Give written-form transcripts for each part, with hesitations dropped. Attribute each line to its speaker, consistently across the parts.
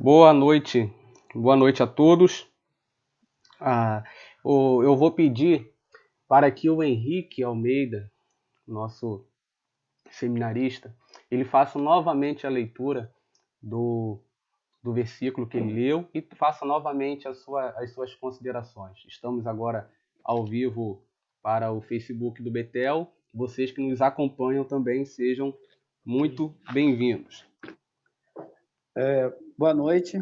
Speaker 1: Boa noite a todos. Eu vou pedir para que o Henrique Almeida, nosso seminarista, ele faça novamente a leitura do versículo que ele leu e faça novamente as suas considerações. Estamos agora ao vivo para o Facebook do Betel. Vocês que nos acompanham também sejam muito bem-vindos.
Speaker 2: Boa noite.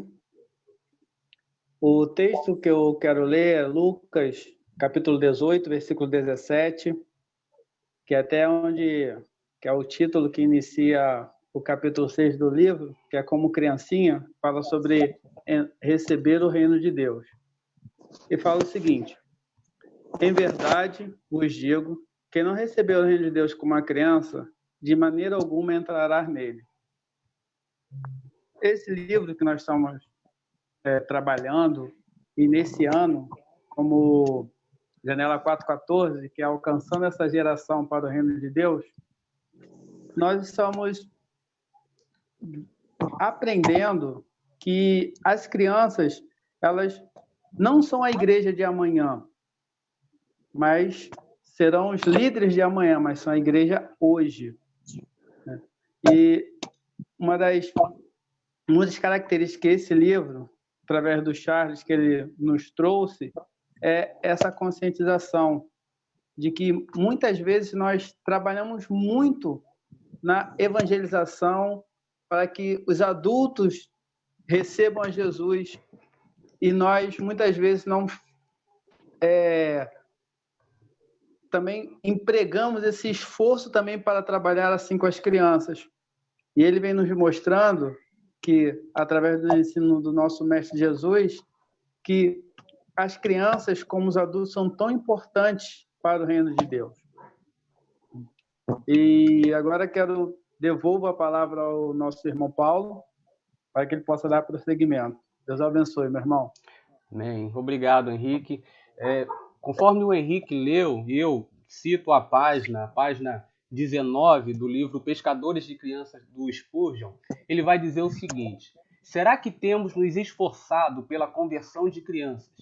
Speaker 2: O texto que eu quero ler é Lucas, capítulo 18, versículo 17, que é o título que inicia o capítulo 6 do livro, que é Como Criancinha, fala sobre receber o reino de Deus. E fala o seguinte: em verdade vos digo, quem não recebeu o reino de Deus como uma criança, de maneira alguma entrará nele. Esse livro que nós estamos trabalhando, e nesse ano, como Janela 4.14, que é alcançando essa geração para o reino de Deus, nós estamos aprendendo que as crianças, elas não são a igreja de amanhã, mas serão os líderes de amanhã, mas são a igreja hoje. E uma das características que esse livro, através do Charles, que ele nos trouxe, é essa conscientização de que muitas vezes nós trabalhamos muito na evangelização para que os adultos recebam a Jesus e nós muitas vezes não também empregamos esse esforço também para trabalhar assim com as crianças. E ele vem nos mostrando que, através do ensino do nosso Mestre Jesus, que as crianças, como os adultos, são tão importantes para o reino de Deus. E agora devolvo a palavra ao nosso irmão Paulo, para que ele possa dar prosseguimento. Deus abençoe, meu irmão.
Speaker 1: Amém. Obrigado, Henrique. Conforme o Henrique leu, eu cito a página 19 do livro Pescadores de Crianças, do Spurgeon. Ele vai dizer o seguinte: será que temos nos esforçado pela conversão de crianças,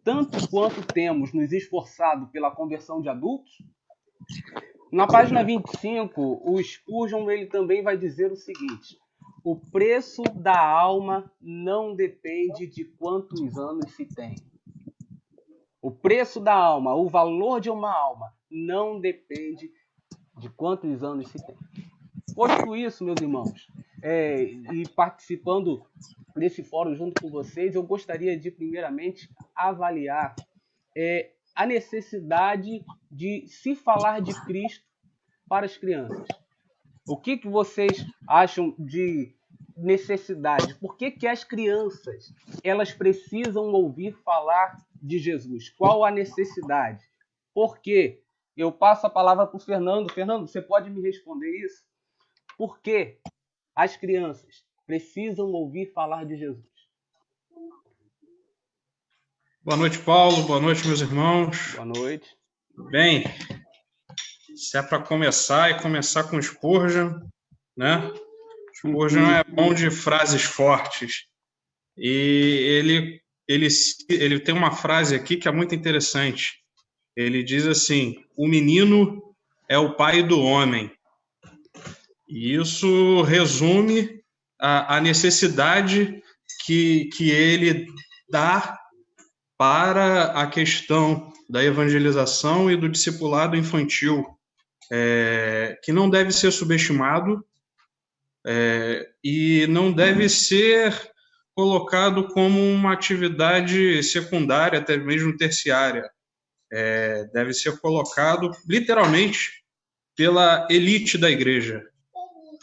Speaker 1: tanto quanto temos nos esforçado pela conversão de adultos? Na página 25, o Spurgeon ele também vai dizer o seguinte: o preço da alma não depende de quantos anos se tem. O preço da alma, o valor de uma alma, não depende de quantos anos se tem. Posto isso, meus irmãos, e participando desse fórum junto com vocês, eu gostaria de, primeiramente, avaliar a necessidade de se falar de Cristo para as crianças. O que vocês acham de necessidade? Por que as crianças elas precisam ouvir falar de Jesus? Qual a necessidade? Por quê? Eu passo a palavra para o Fernando. Fernando, você pode me responder isso? Por que as crianças precisam ouvir falar de Jesus?
Speaker 3: Boa noite, Paulo. Boa noite, meus irmãos.
Speaker 1: Boa noite.
Speaker 3: Bem, se é para começar, é começar com Spurgeon, né? Spurgeon é bom de frases fortes. E ele tem uma frase aqui que é muito interessante. Ele diz assim: o menino é o pai do homem. E isso resume a necessidade que ele dá para a questão da evangelização e do discipulado infantil, que não deve ser subestimado e não deve ser colocado como uma atividade secundária, até mesmo terciária. Deve ser colocado, literalmente, pela elite da igreja.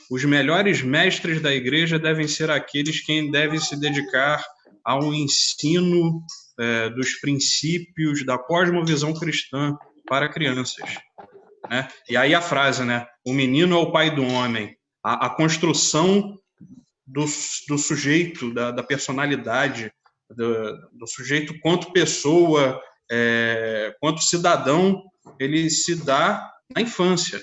Speaker 3: Os melhores mestres da igreja devem ser aqueles que devem se dedicar ao ensino dos princípios da cosmovisão cristã para crianças. Né? E aí a frase, né? O menino é o pai do homem. A construção do sujeito, da personalidade, do sujeito quanto pessoa, quanto cidadão, ele se dá na infância.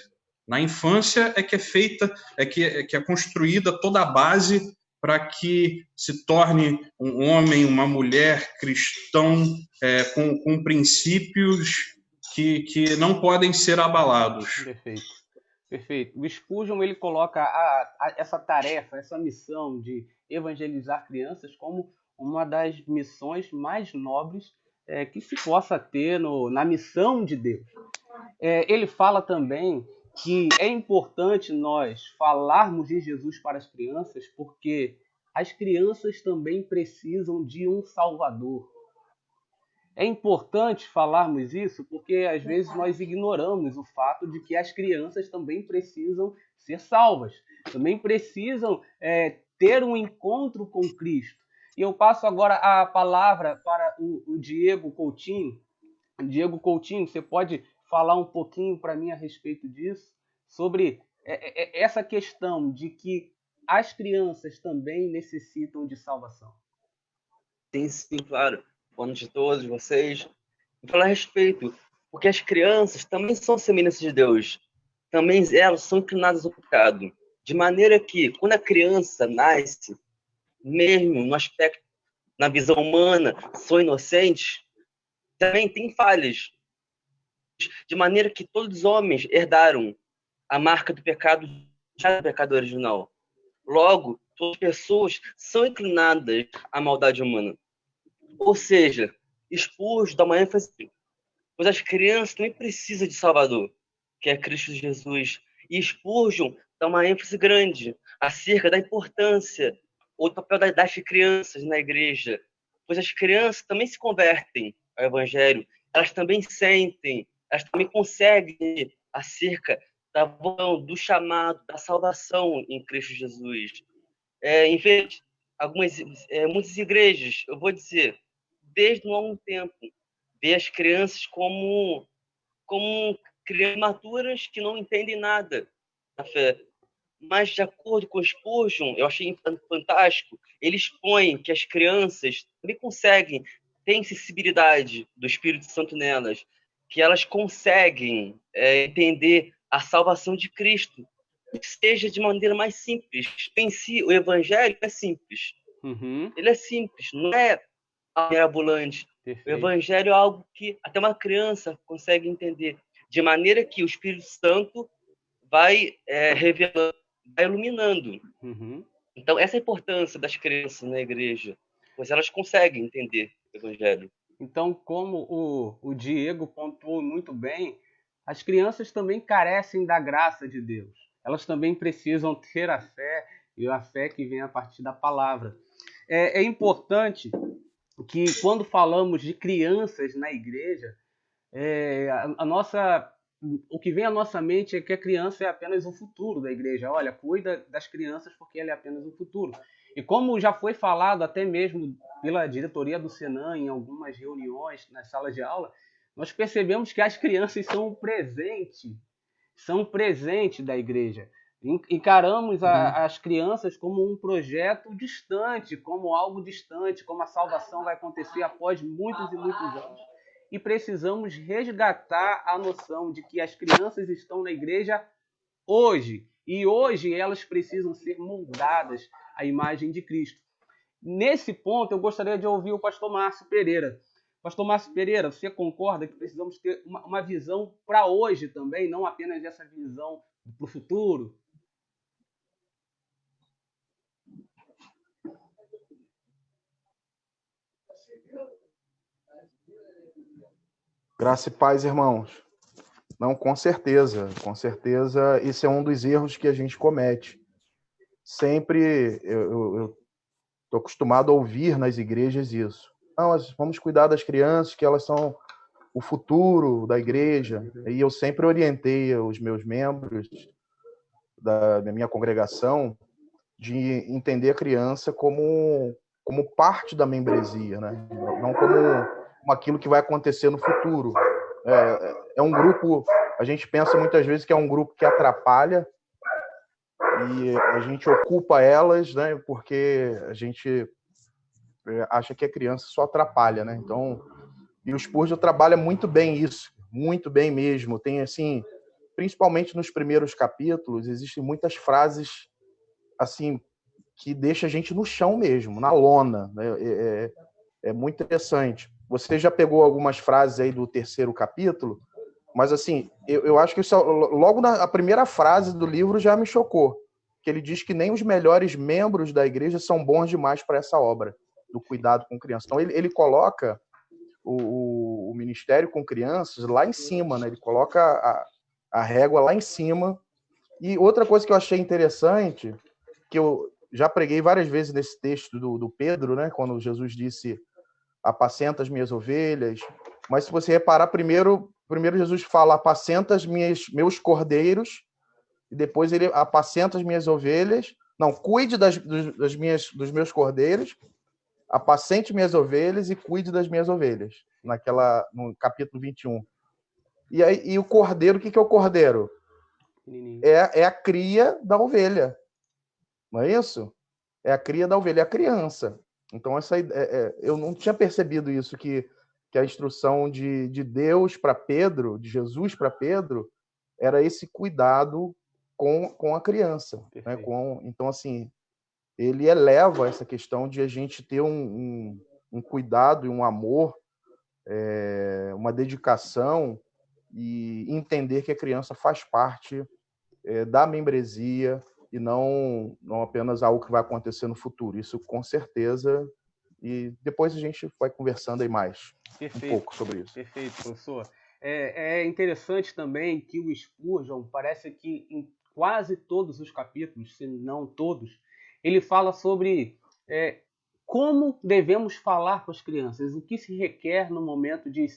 Speaker 3: Na infância é que é feita, é que é construída toda a base para que se torne um homem, uma mulher cristão com princípios que não podem ser abalados.
Speaker 1: Perfeito. Perfeito. O Spurgeon ele coloca essa tarefa, essa missão de evangelizar crianças como uma das missões mais nobres que se possa ter na missão de Deus. Ele fala também que é importante nós falarmos de Jesus para as crianças, porque as crianças também precisam de um Salvador. É importante falarmos isso porque às vezes nós ignoramos o fato de que as crianças também precisam ser salvas, também precisam ter um encontro com Cristo. E eu passo agora a palavra para o Diego Coutinho. Diego Coutinho, você pode falar um pouquinho para mim a respeito disso, sobre essa questão de que as crianças também necessitam de salvação?
Speaker 4: Sim, claro. Boa noite a todos vocês. Vou falar a respeito, porque as crianças também são semelhantes de Deus. Também elas são inclinadas ao pecado. De maneira que, quando a criança nasce, mesmo no aspecto, na visão humana, são inocentes, também tem falhas. De maneira que todos os homens herdaram a marca do pecado, já do pecado original. Logo, todas as pessoas são inclinadas à maldade humana. Ou seja, Spurgeon dá uma ênfase, pois as crianças também precisam de Salvador, que é Cristo Jesus. E Spurgeon dá uma ênfase grande acerca da importância ou do papel das crianças na igreja, pois as crianças também se convertem ao Evangelho, elas também sentem, elas também conseguem acerca da vocação, do chamado, da salvação em Cristo Jesus. Em vez muitas igrejas, eu vou dizer, desde um longo tempo, vê as crianças como criaturas que não entendem nada da fé. Mas, de acordo com Spurgeon, eu achei fantástico, ele expõe que as crianças também conseguem, têm sensibilidade do Espírito Santo nelas, que elas conseguem entender a salvação de Cristo, que seja de maneira mais simples. Em si, o Evangelho é simples.
Speaker 1: Uhum.
Speaker 4: Ele é simples, não é mirabolante.
Speaker 1: Perfeito.
Speaker 4: O Evangelho é algo que até uma criança consegue entender, de maneira que o Espírito Santo vai revelando, vai iluminando.
Speaker 1: Uhum.
Speaker 4: Então, essa é a importância das crianças na igreja, pois elas conseguem entender o Evangelho.
Speaker 1: Então, como o Diego pontuou muito bem, as crianças também carecem da graça de Deus. Elas também precisam ter a fé, e a fé que vem a partir da palavra. É importante que, quando falamos de crianças na igreja, o que vem à nossa mente é que a criança é apenas o futuro da igreja. Olha, cuida das crianças porque ela é apenas o futuro. E como já foi falado até mesmo pela diretoria do Senan em algumas reuniões nas salas de aula, nós percebemos que as crianças são um presente da igreja. Encaramos as crianças como um projeto distante, como algo distante, como a salvação vai acontecer após muitos e muitos anos. E precisamos resgatar a noção de que as crianças estão na igreja hoje. E hoje elas precisam ser moldadas à imagem de Cristo. Nesse ponto, eu gostaria de ouvir o pastor Márcio Pereira. Pastor Márcio Pereira, você concorda que precisamos ter uma visão para hoje também, não apenas essa visão para o futuro?
Speaker 5: Graça e paz, irmãos. Não, com certeza, esse é um dos erros que a gente comete. Sempre eu estou acostumado a ouvir nas igrejas isso. Não, vamos cuidar das crianças, que elas são o futuro da igreja. E eu sempre orientei os meus membros da minha congregação de entender a criança como parte da membresia, né? Não como aquilo que vai acontecer no futuro. É um grupo, a gente pensa muitas vezes que é um grupo que atrapalha e a gente ocupa elas, né? Porque a gente acha que a criança só atrapalha, né? Então, e o Spurgeon trabalha muito bem isso, muito bem mesmo. Tem assim, principalmente nos primeiros capítulos, existem muitas frases assim que deixa a gente no chão mesmo, na lona, né? É muito interessante. Você já pegou algumas frases aí do 3º capítulo, mas assim, eu acho que isso, logo na primeira frase do livro já me chocou, que ele diz que nem os melhores membros da igreja são bons demais para essa obra do cuidado com crianças. Então ele coloca o ministério com crianças lá em cima, né? Ele coloca a régua lá em cima. E outra coisa que eu achei interessante, que eu já preguei várias vezes nesse texto do Pedro, né? Quando Jesus disse: apacenta as minhas ovelhas. Mas se você reparar, primeiro Jesus fala: apacenta meus cordeiros, e depois ele apacenta as minhas ovelhas. Não, cuide dos meus cordeiros, apacente minhas ovelhas e cuide das minhas ovelhas, no capítulo 21. E o cordeiro, o que é o cordeiro? É a cria da ovelha, não é isso? É a cria da ovelha, é a criança. Então, eu não tinha percebido isso, que a instrução de Deus para Pedro, de Jesus para Pedro, era esse cuidado com a criança. Né? Então, assim, ele eleva essa questão de a gente ter um cuidado e um amor, uma dedicação, e entender que a criança faz parte da membresia e não apenas algo que vai acontecer no futuro. Isso com certeza. E depois a gente vai conversando aí mais um pouco sobre isso.
Speaker 1: Perfeito, professor. É interessante também que o Spurgeon, parece que em quase todos os capítulos, se não todos, ele fala sobre como devemos falar com as crianças, o que se requer no momento de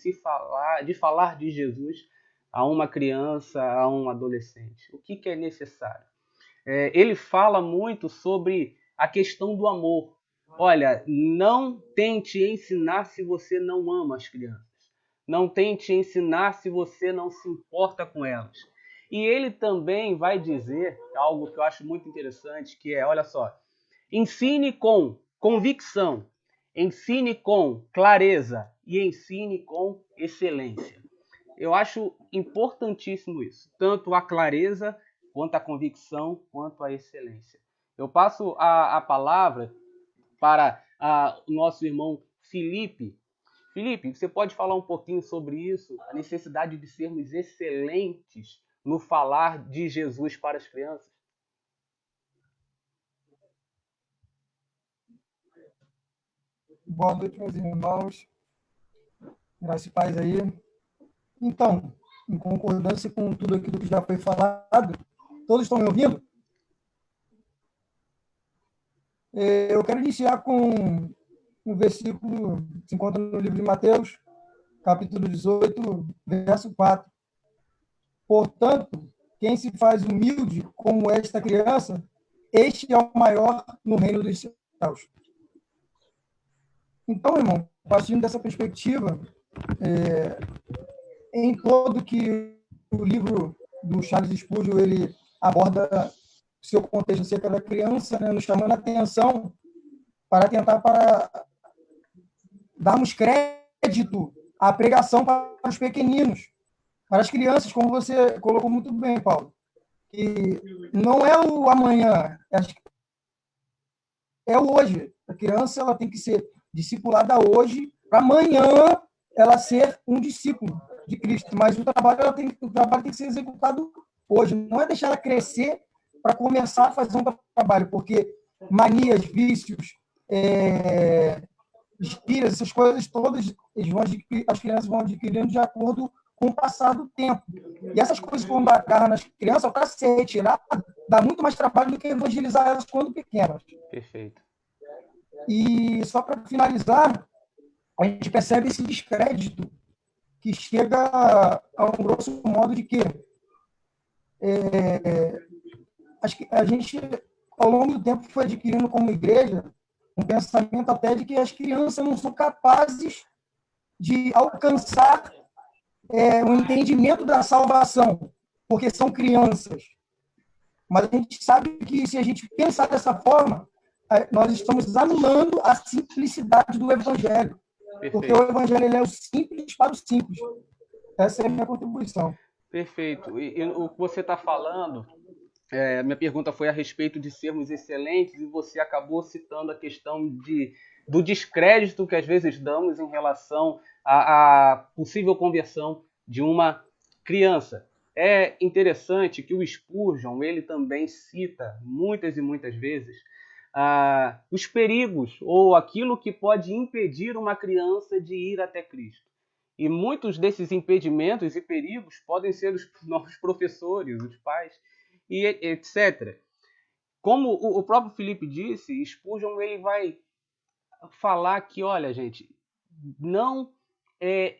Speaker 1: falar de Jesus a uma criança, a um adolescente. O que é necessário? Ele fala muito sobre a questão do amor. Olha, não tente ensinar se você não ama as crianças. Não tente ensinar se você não se importa com elas. E ele também vai dizer algo que eu acho muito interessante, que olha só, ensine com convicção, ensine com clareza e ensine com excelência. Eu acho importantíssimo isso, tanto a clareza, quanto a convicção, quanto a excelência. Eu passo a palavra para o nosso irmão Felipe. Felipe, você pode falar um pouquinho sobre isso, a necessidade de sermos excelentes no falar de Jesus para as crianças?
Speaker 6: Boa noite, meus irmãos. Graças e paz aí. Então, em concordância com tudo aquilo que já foi falado, todos estão me ouvindo? Eu quero iniciar com um versículo que se encontra no livro de Mateus, capítulo 18, verso 4. Portanto, quem se faz humilde como esta criança, este é o maior no reino dos céus. Então, irmão, partindo dessa perspectiva, em todo que o livro do Charles Spurgeon ele aborda seu contexto acerca da criança, né, nos chamando a atenção para tentar darmos crédito à pregação para os pequeninos, para as crianças, como você colocou muito bem, Paulo. Que não é o amanhã, é o hoje. A criança ela tem que ser discipulada hoje, para amanhã ela ser um discípulo de Cristo. Mas o trabalho tem que ser executado hoje. Não é deixar ela crescer para começar a fazer um trabalho, porque manias, vícios, espiras, essas coisas todas, as crianças vão adquirindo de acordo com o passar do tempo. E essas coisas, quando agarram nas crianças, para ser retirada, dá muito mais trabalho do que evangelizar elas quando pequenas.
Speaker 1: Perfeito.
Speaker 6: E só para finalizar, a gente percebe esse descrédito que chega a um grosso modo de que a gente, ao longo do tempo, foi adquirindo como igreja um pensamento até de que as crianças não são capazes de alcançar o entendimento da salvação, porque são crianças. Mas a gente sabe que, se a gente pensar dessa forma, nós estamos anulando a simplicidade do Evangelho. Perfeito. Porque o Evangelho ele é o simples para o simples. Essa é a minha contribuição.
Speaker 1: Perfeito. E o que você está falando minha pergunta foi a respeito de sermos excelentes e você acabou citando a questão do descrédito que às vezes damos em relação à possível conversão de uma criança. É interessante que o Spurgeon ele também cita muitas e muitas vezes os perigos ou aquilo que pode impedir uma criança de ir até Cristo. E muitos desses impedimentos e perigos podem ser os nossos professores, os pais, e etc. Como o próprio Felipe disse, Spurgeon ele vai falar que, olha, gente, não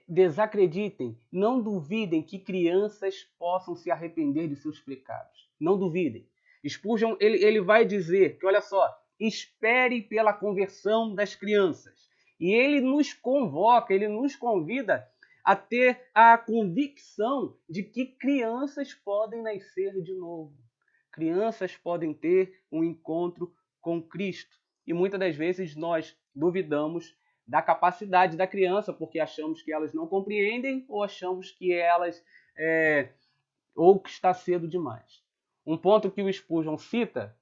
Speaker 1: desacreditem, não duvidem que crianças possam se arrepender de seus pecados. Não duvidem. Spurgeon ele vai dizer que, olha só, espere pela conversão das crianças. E ele nos convoca, ele nos convida a ter a convicção de que crianças podem nascer de novo. Crianças podem ter um encontro com Cristo. E muitas das vezes nós duvidamos da capacidade da criança, porque achamos que elas não compreendem ou achamos que elas ou que está cedo demais. Um ponto que o Spurgeon cita,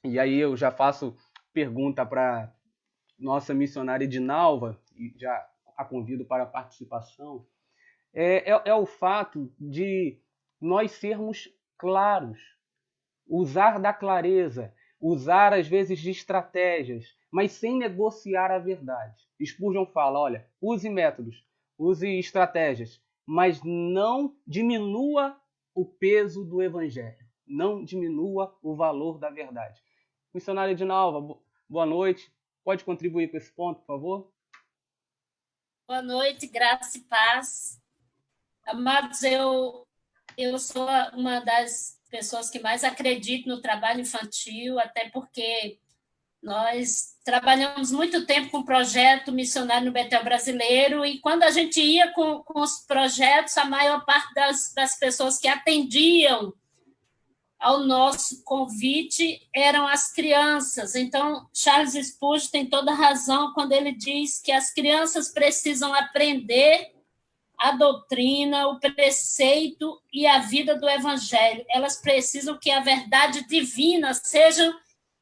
Speaker 1: e aí eu já faço pergunta para nossa missionária Edinalva, e já a convido para a participação, é o fato de nós sermos claros, usar da clareza, usar às vezes de estratégias, mas sem negociar a verdade. Spurgeon fala, olha, use métodos, use estratégias, mas não diminua o peso do evangelho, não diminua o valor da verdade. Missionária Edinalva, boa noite. Pode contribuir com esse ponto, por favor?
Speaker 7: Boa noite, graça e paz. Amados, eu sou uma das pessoas que mais acredito no trabalho infantil, até porque nós trabalhamos muito tempo com o projeto missionário no Betel Brasileiro, e quando a gente ia com os projetos, a maior parte das pessoas que atendiam ao nosso convite eram as crianças. Então, Charles Spurgeon tem toda a razão quando ele diz que as crianças precisam aprender a doutrina, o preceito e a vida do evangelho. Elas precisam que a verdade divina seja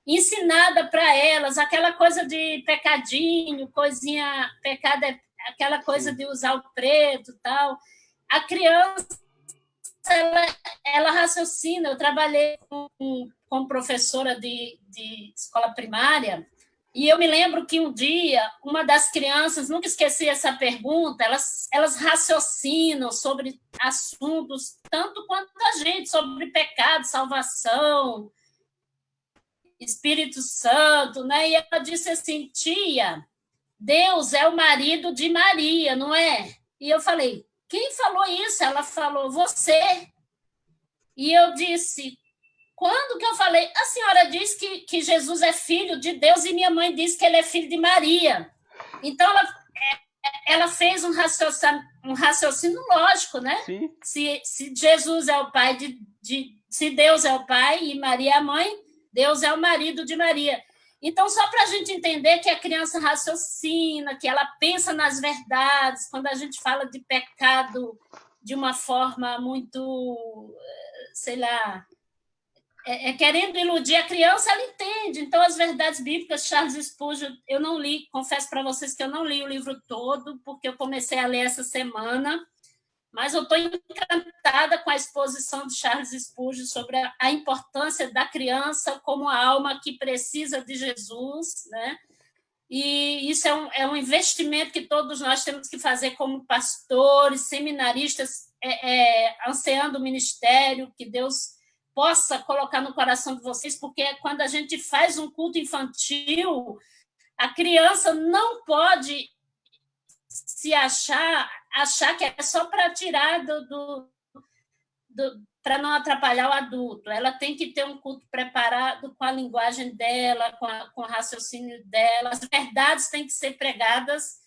Speaker 7: ensinada para elas, aquela coisa de pecadinho, coisinha, pecado é aquela coisa de usar o preto e tal. A criança, ela raciocina. Eu trabalhei com professora de escola primária, e eu me lembro que um dia, uma das crianças, nunca esqueci essa pergunta, elas raciocinam sobre assuntos, tanto quanto a gente, sobre pecado, salvação, Espírito Santo, né? E ela disse assim, tia, Deus é o marido de Maria, não é? E eu falei, quem falou isso? Ela falou, você. E eu disse, quando que eu falei? A senhora diz que Jesus é filho de Deus e minha mãe diz que ele é filho de Maria. Então, ela fez um raciocínio lógico, né?
Speaker 1: Sim.
Speaker 7: Se Jesus é o pai se Deus é o pai e Maria é a mãe, Deus é o marido de Maria. Então, só para a gente entender que a criança raciocina, que ela pensa nas verdades, quando a gente fala de pecado de uma forma muito, sei lá, querendo iludir a criança, ela entende. Então, as verdades bíblicas, Charles Spurgeon, eu não li, confesso para vocês que eu não li o livro todo, porque eu comecei a ler essa semana, mas eu estou encantada com a exposição de Charles Spurgeon sobre a importância da criança como a alma que precisa de Jesus, né? E isso é um investimento que todos nós temos que fazer como pastores, seminaristas, ansiando o ministério, que Deus possa colocar no coração de vocês, porque quando a gente faz um culto infantil, a criança não pode se achar que é só para tirar para não atrapalhar o adulto. Ela tem que ter um culto preparado com a linguagem dela, com o raciocínio dela. As verdades têm que ser pregadas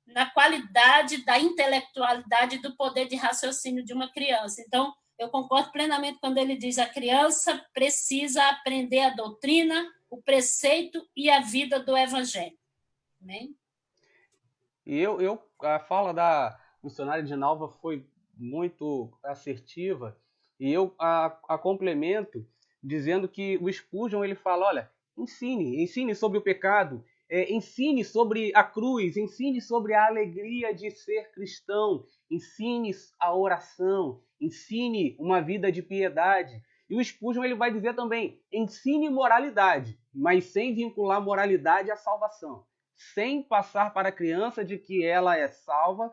Speaker 7: na qualidade da intelectualidade e do poder de raciocínio de uma criança. Então, eu concordo plenamente quando ele diz que a criança precisa aprender a doutrina, o preceito e a vida do evangelho. Amém?
Speaker 1: E a fala da missionária Edinalva foi muito assertiva, E eu a complemento dizendo que o Spurgeon ele fala, olha, ensine sobre o pecado, ensine sobre a cruz, ensine sobre a alegria de ser cristão, ensine a oração, ensine uma vida de piedade. E o Spurgeon ele vai dizer também, ensine moralidade, mas sem vincular moralidade à salvação, sem passar para a criança de que ela é salva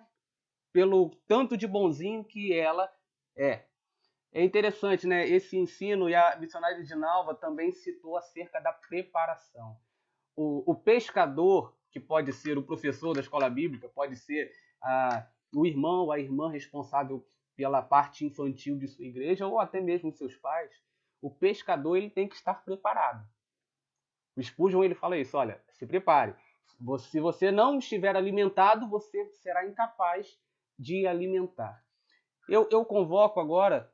Speaker 1: pelo tanto de bonzinho que ela é. É interessante, né? Esse ensino, e a missionária de Nalva também citou acerca da preparação. O pescador, que pode ser o professor da escola bíblica, pode ser o irmão ou a irmã responsável pela parte infantil de sua igreja, ou até mesmo seus pais, o pescador ele tem que estar preparado. O Spurgeon ele fala isso, olha, se prepare. Se você não estiver alimentado, você será incapaz de alimentar. Eu convoco agora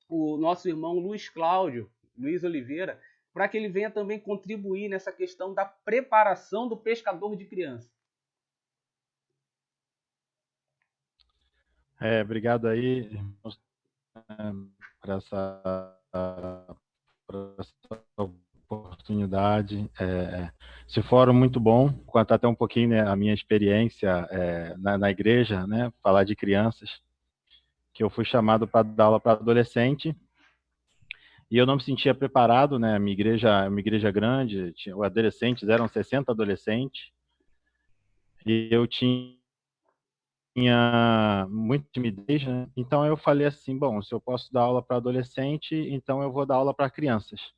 Speaker 1: o nosso irmão Luiz Oliveira, para que ele venha também contribuir nessa questão da preparação do pescador de criança.
Speaker 8: Obrigado aí, irmãos, por essa oportunidade. Esse fórum muito bom, contar até um pouquinho, né, a minha experiência na igreja, né, falar de crianças, que eu fui chamado para dar aula para adolescente, e eu não me sentia preparado, né, minha igreja é uma igreja grande, eram 60 adolescentes, e eu tinha muita timidez, né? Então eu falei assim, bom, se eu posso dar aula para adolescente, então eu vou dar aula para crianças.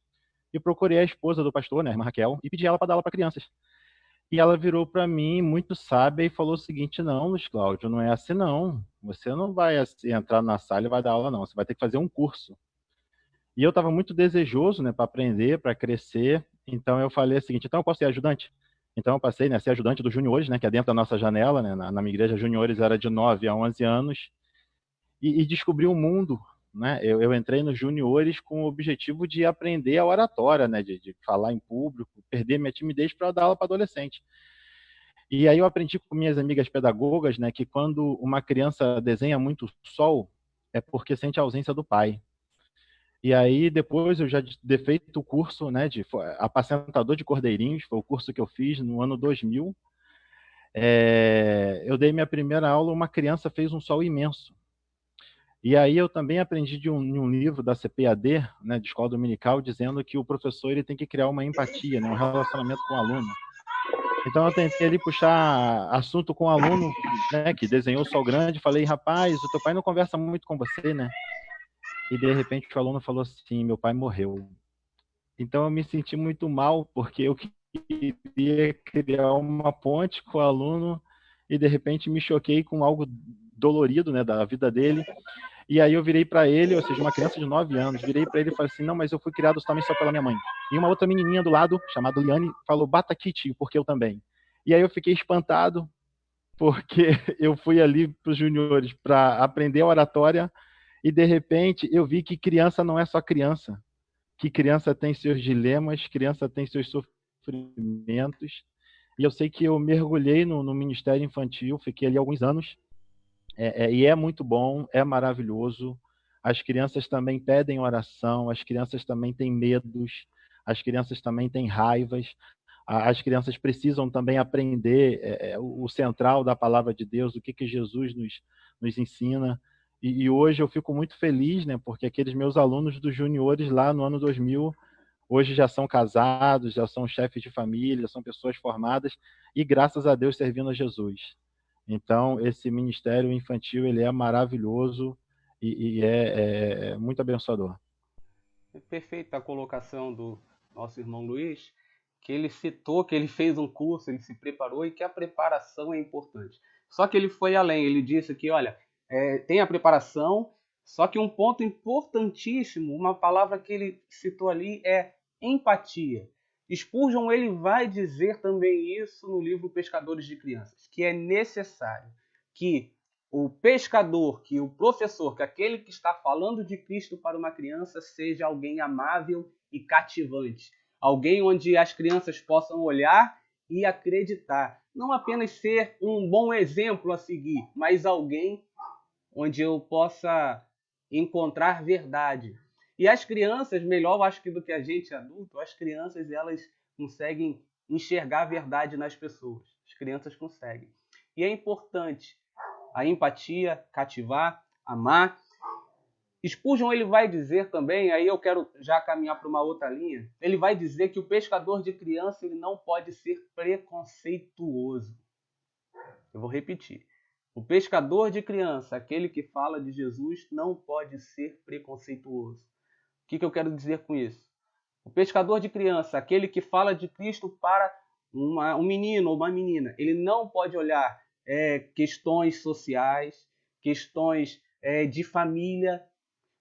Speaker 8: E procurei a esposa do pastor, né, a irmã Raquel, e pedi ela para dar aula para crianças. E ela virou para mim, muito sábia, e falou o seguinte, não, Luiz Cláudio, não é assim não. Você não vai assim, entrar na sala e vai dar aula, não. Você vai ter que fazer um curso. E eu estava muito desejoso, né, para aprender, para crescer. Então eu falei o seguinte, então eu posso ser ajudante? Então eu passei, né, a ser ajudante dos juniores, né, que é dentro da nossa janela, né, na minha igreja juniores era de 9 a 11 anos, e descobri um mundo, né, eu entrei nos juniores com o objetivo de aprender a oratória, né, de falar em público, perder minha timidez para dar aula para adolescente. E aí eu aprendi com minhas amigas pedagogas, né, que quando uma criança desenha muito sol, é porque sente a ausência do pai. E aí depois eu já de feito o curso, né, de apacentador de cordeirinhos, foi o curso que eu fiz no ano 2000. Eu dei minha primeira aula, uma criança fez um sol imenso. E aí eu também aprendi de um livro da CPAD, né, de escola dominical, dizendo que o professor ele tem que criar uma empatia, né, um relacionamento com o aluno. Então eu tentei ali puxar assunto com o aluno, né, que desenhou o sol grande, falei, rapaz, o teu pai não conversa muito com você, né? E de repente o aluno falou assim, meu pai morreu. Então eu me senti muito mal, porque eu queria criar uma ponte com o aluno e de repente me choquei com algo dolorido, né, da vida dele. E aí eu virei para ele, ou seja, uma criança de 9 anos, virei para ele e falei assim, não, mas eu fui criado também só pela minha mãe. E uma outra menininha do lado, chamada Liane, falou, bata aqui, tio, porque eu também. E aí eu fiquei espantado, porque eu fui ali para os juniores para aprender a oratória e de repente eu vi que criança não é só criança, que criança tem seus dilemas, criança tem seus sofrimentos. E eu sei que eu mergulhei no Ministério Infantil, fiquei ali alguns anos, e é muito bom, é maravilhoso. As crianças também pedem oração, as crianças também têm medos, as crianças também têm raivas, as crianças precisam também aprender o central da palavra de Deus, o que Jesus nos ensina. E hoje eu fico muito feliz, né, porque aqueles meus alunos dos juniores lá no ano 2000, hoje já são casados, já são chefes de família, são pessoas formadas e graças a Deus servindo a Jesus. Então, esse ministério infantil, ele é maravilhoso e é muito abençoador.
Speaker 1: É perfeita a colocação do nosso irmão Luiz, que ele citou que ele fez um curso, ele se preparou e que a preparação é importante. Só que ele foi além, ele disse que, olha, tem a preparação, só que um ponto importantíssimo, uma palavra que ele citou ali é empatia. Spurgeon ele vai dizer também isso no livro Pescadores de Crianças, que é necessário que o pescador, que o professor, que aquele que está falando de Cristo para uma criança seja alguém amável e cativante. Alguém onde as crianças possam olhar e acreditar. Não apenas ser um bom exemplo a seguir, mas alguém onde eu possa encontrar verdade. E as crianças, melhor, eu acho que do que a gente adulto, as crianças, elas conseguem enxergar a verdade nas pessoas. As crianças conseguem. E é importante a empatia, cativar, amar. Spurgeon, ele vai dizer também, aí eu quero já caminhar para uma outra linha, ele vai dizer que o pescador de criança ele não pode ser preconceituoso. Eu vou repetir. O pescador de criança, aquele que fala de Jesus, não pode ser preconceituoso. O que eu quero dizer com isso? O pescador de criança, aquele que fala de Cristo para um menino ou uma menina, ele não pode olhar questões sociais, questões de família,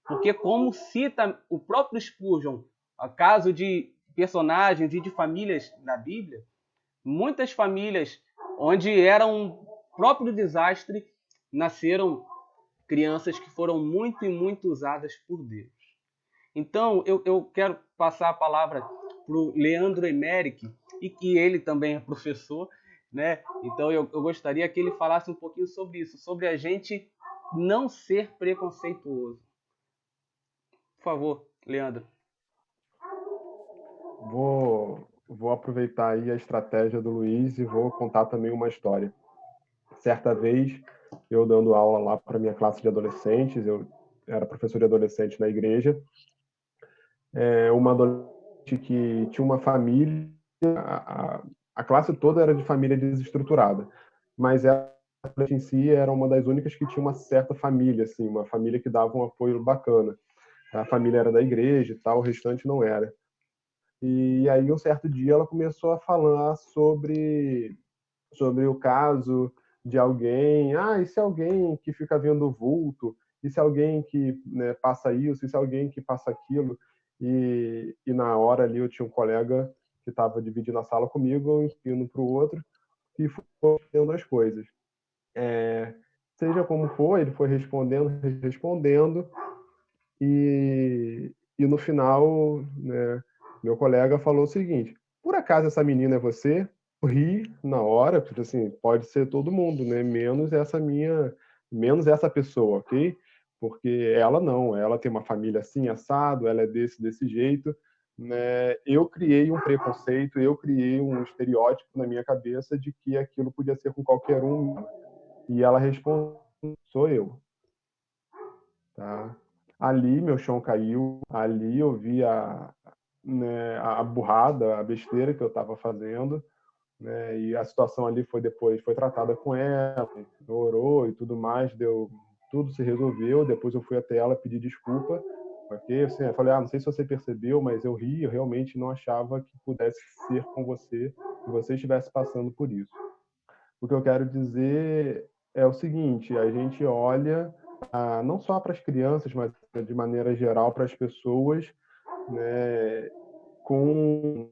Speaker 1: porque como cita o próprio Spurgeon, a caso de personagens e de famílias na Bíblia, muitas famílias onde era um próprio desastre, nasceram crianças que foram muito e muito usadas por Deus. Então, eu quero passar a palavra para o Leandro Emerick, e que ele também é professor, né? Então, eu gostaria que ele falasse um pouquinho sobre isso, sobre a gente não ser preconceituoso. Por favor, Leandro.
Speaker 9: Vou aproveitar aí a estratégia do Luiz e vou contar também uma história. Certa vez, eu dando aula lá para minha classe de adolescentes, eu era professor de adolescente na igreja, uma adolescente que tinha uma família, a classe toda era de família desestruturada, mas ela em si era uma das únicas que tinha uma certa família, assim, uma família que dava um apoio bacana. A família era da igreja e tal, o restante não era. E aí, um certo dia, ela começou a falar sobre o caso de alguém, e se alguém que fica vendo vulto, e se alguém que, né, passa isso, e se alguém que passa aquilo. E na hora ali eu tinha um colega que estava dividindo a sala comigo, indo para o outro, e foi vendo as coisas. Seja como for, ele foi respondendo, e no final, né, meu colega falou o seguinte: por acaso essa menina é você? Eu ri na hora, porque assim, pode ser todo mundo, né? Menos essa pessoa, ok? Porque ela tem uma família assim, assado, ela é desse jeito, né? Eu criei um preconceito, eu criei um estereótipo na minha cabeça de que aquilo podia ser com qualquer um, e ela respondeu: sou eu. Tá? Ali meu chão caiu, ali eu vi né, a burrada, a besteira que eu estava fazendo, né, e a situação ali foi tratada com ela, orou e tudo mais, tudo se resolveu. Depois eu fui até ela pedir desculpa, porque assim, eu falei: não sei se você percebeu, mas eu ri, eu realmente não achava que pudesse ser com você, que você estivesse passando por isso. O que eu quero dizer é o seguinte: a gente olha não só para as crianças, mas de maneira geral para as pessoas, né, com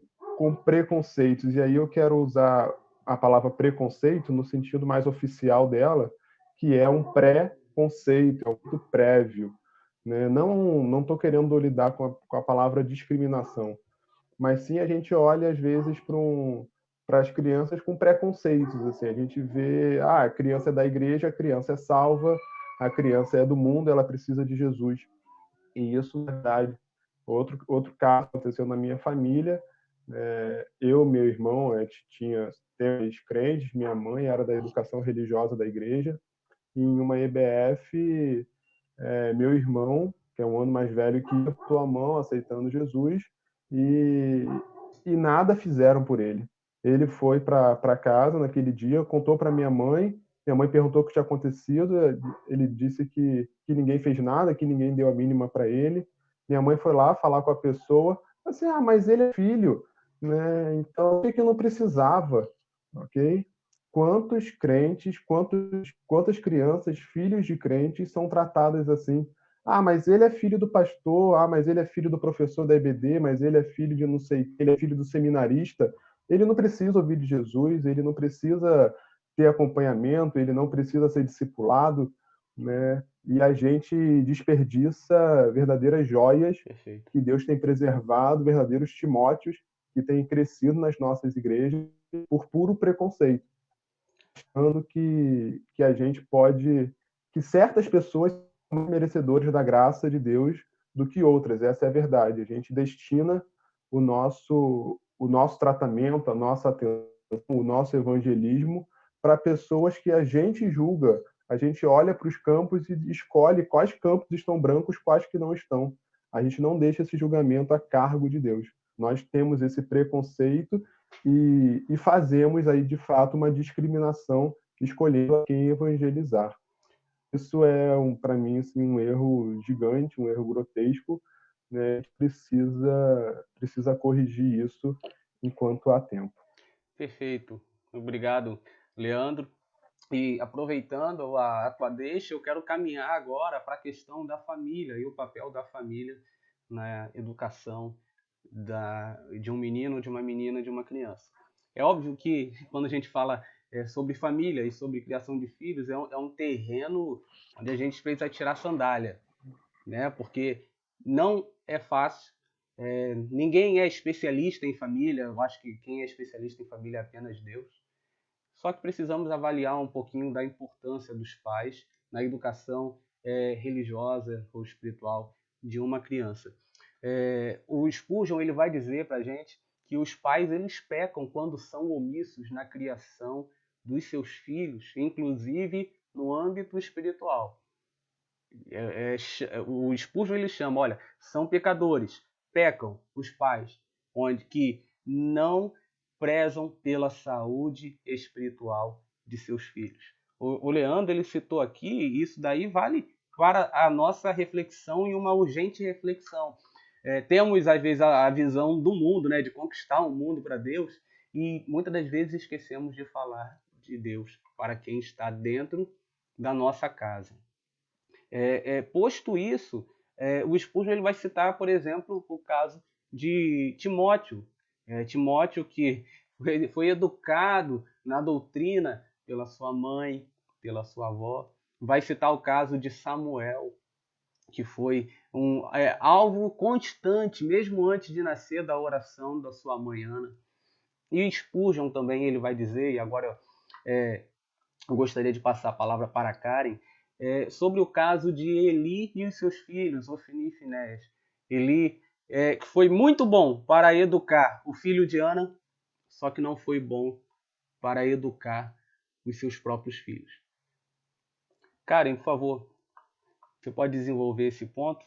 Speaker 9: preconceitos. E aí eu quero usar a palavra preconceito no sentido mais oficial dela, que é um pré-conceito, é um muito prévio. Né? Não estou querendo lidar com a palavra discriminação, mas sim a gente olha às vezes para as crianças com preconceitos. Assim, a gente vê, a criança é da igreja, a criança é salva, a criança é do mundo, ela precisa de Jesus. E isso é verdade. Outro caso aconteceu na minha família. Eu, meu irmão, temos crentes, minha mãe era da educação religiosa da igreja. E em uma EBF, meu irmão, que é um ano mais velho que eu, botou a mão aceitando Jesus, e nada fizeram por ele. Ele foi para casa naquele dia, contou para minha mãe perguntou o que tinha acontecido, ele disse que ninguém fez nada, que ninguém deu a mínima para ele. Minha mãe foi lá falar com a pessoa, assim: mas ele é filho, né? Então, por que não precisava, ok? Quantos crentes, quantas crianças, filhos de crentes, são tratadas assim? Mas ele é filho do pastor, mas ele é filho do professor da EBD, mas ele é filho de não sei, ele é filho do seminarista. Ele não precisa ouvir de Jesus, ele não precisa ter acompanhamento, ele não precisa ser discipulado, né? E a gente desperdiça verdadeiras joias. Perfeito. Que Deus tem preservado, verdadeiros Timóteos que têm crescido nas nossas igrejas por puro preconceito, achando que a gente pode, que certas pessoas merecedores da graça de Deus do que outras. Essa é a verdade. A gente destina o nosso tratamento, a nossa atenção, o nosso evangelismo para pessoas que a gente julga. A gente olha para os campos e escolhe quais campos estão brancos, quais que não estão. A gente não deixa esse julgamento a cargo de Deus. Nós temos esse preconceito e fazemos aí, de fato, uma discriminação escolhendo a quem evangelizar. Isso é, para mim, assim, um erro gigante, um erro grotesco, né? A gente precisa corrigir isso enquanto há tempo.
Speaker 1: Perfeito. Obrigado, Leandro. E aproveitando a tua deixa, eu quero caminhar agora para a questão da família e o papel da família na educação de um menino, de uma menina, de uma criança. É óbvio que quando a gente fala sobre família e sobre criação de filhos, é um terreno onde a gente precisa tirar sandália, né? Porque não é fácil. Ninguém é especialista em família. Eu acho que quem é especialista em família é apenas Deus. Só que precisamos avaliar um pouquinho da importância dos pais na educação religiosa ou espiritual de uma criança. O Spurgeon ele vai dizer para a gente que os pais eles pecam quando são omissos na criação dos seus filhos, inclusive no âmbito espiritual. O Spurgeon ele chama, olha, são pecadores, pecam os pais, que não prezam pela saúde espiritual de seus filhos. O Leandro ele citou aqui, e isso daí vale para a nossa reflexão e uma urgente reflexão. Temos, às vezes, a visão do mundo, né, de conquistar o mundo para Deus, e muitas das vezes esquecemos de falar de Deus para quem está dentro da nossa casa. Posto isso, o Spurgeon ele vai citar, por exemplo, o caso de Timóteo. Timóteo que foi educado na doutrina pela sua mãe, pela sua avó. Vai citar o caso de Samuel, que foi um alvo constante, mesmo antes de nascer, da oração da sua mãe Ana. E Spurgeon também ele vai dizer, e agora eu gostaria de passar a palavra para a Karen, sobre o caso de Eli e os seus filhos, Ofni e Finés. Eli, que foi muito bom para educar o filho de Ana, só que não foi bom para educar os seus próprios filhos. Karen, por favor, você pode desenvolver esse ponto?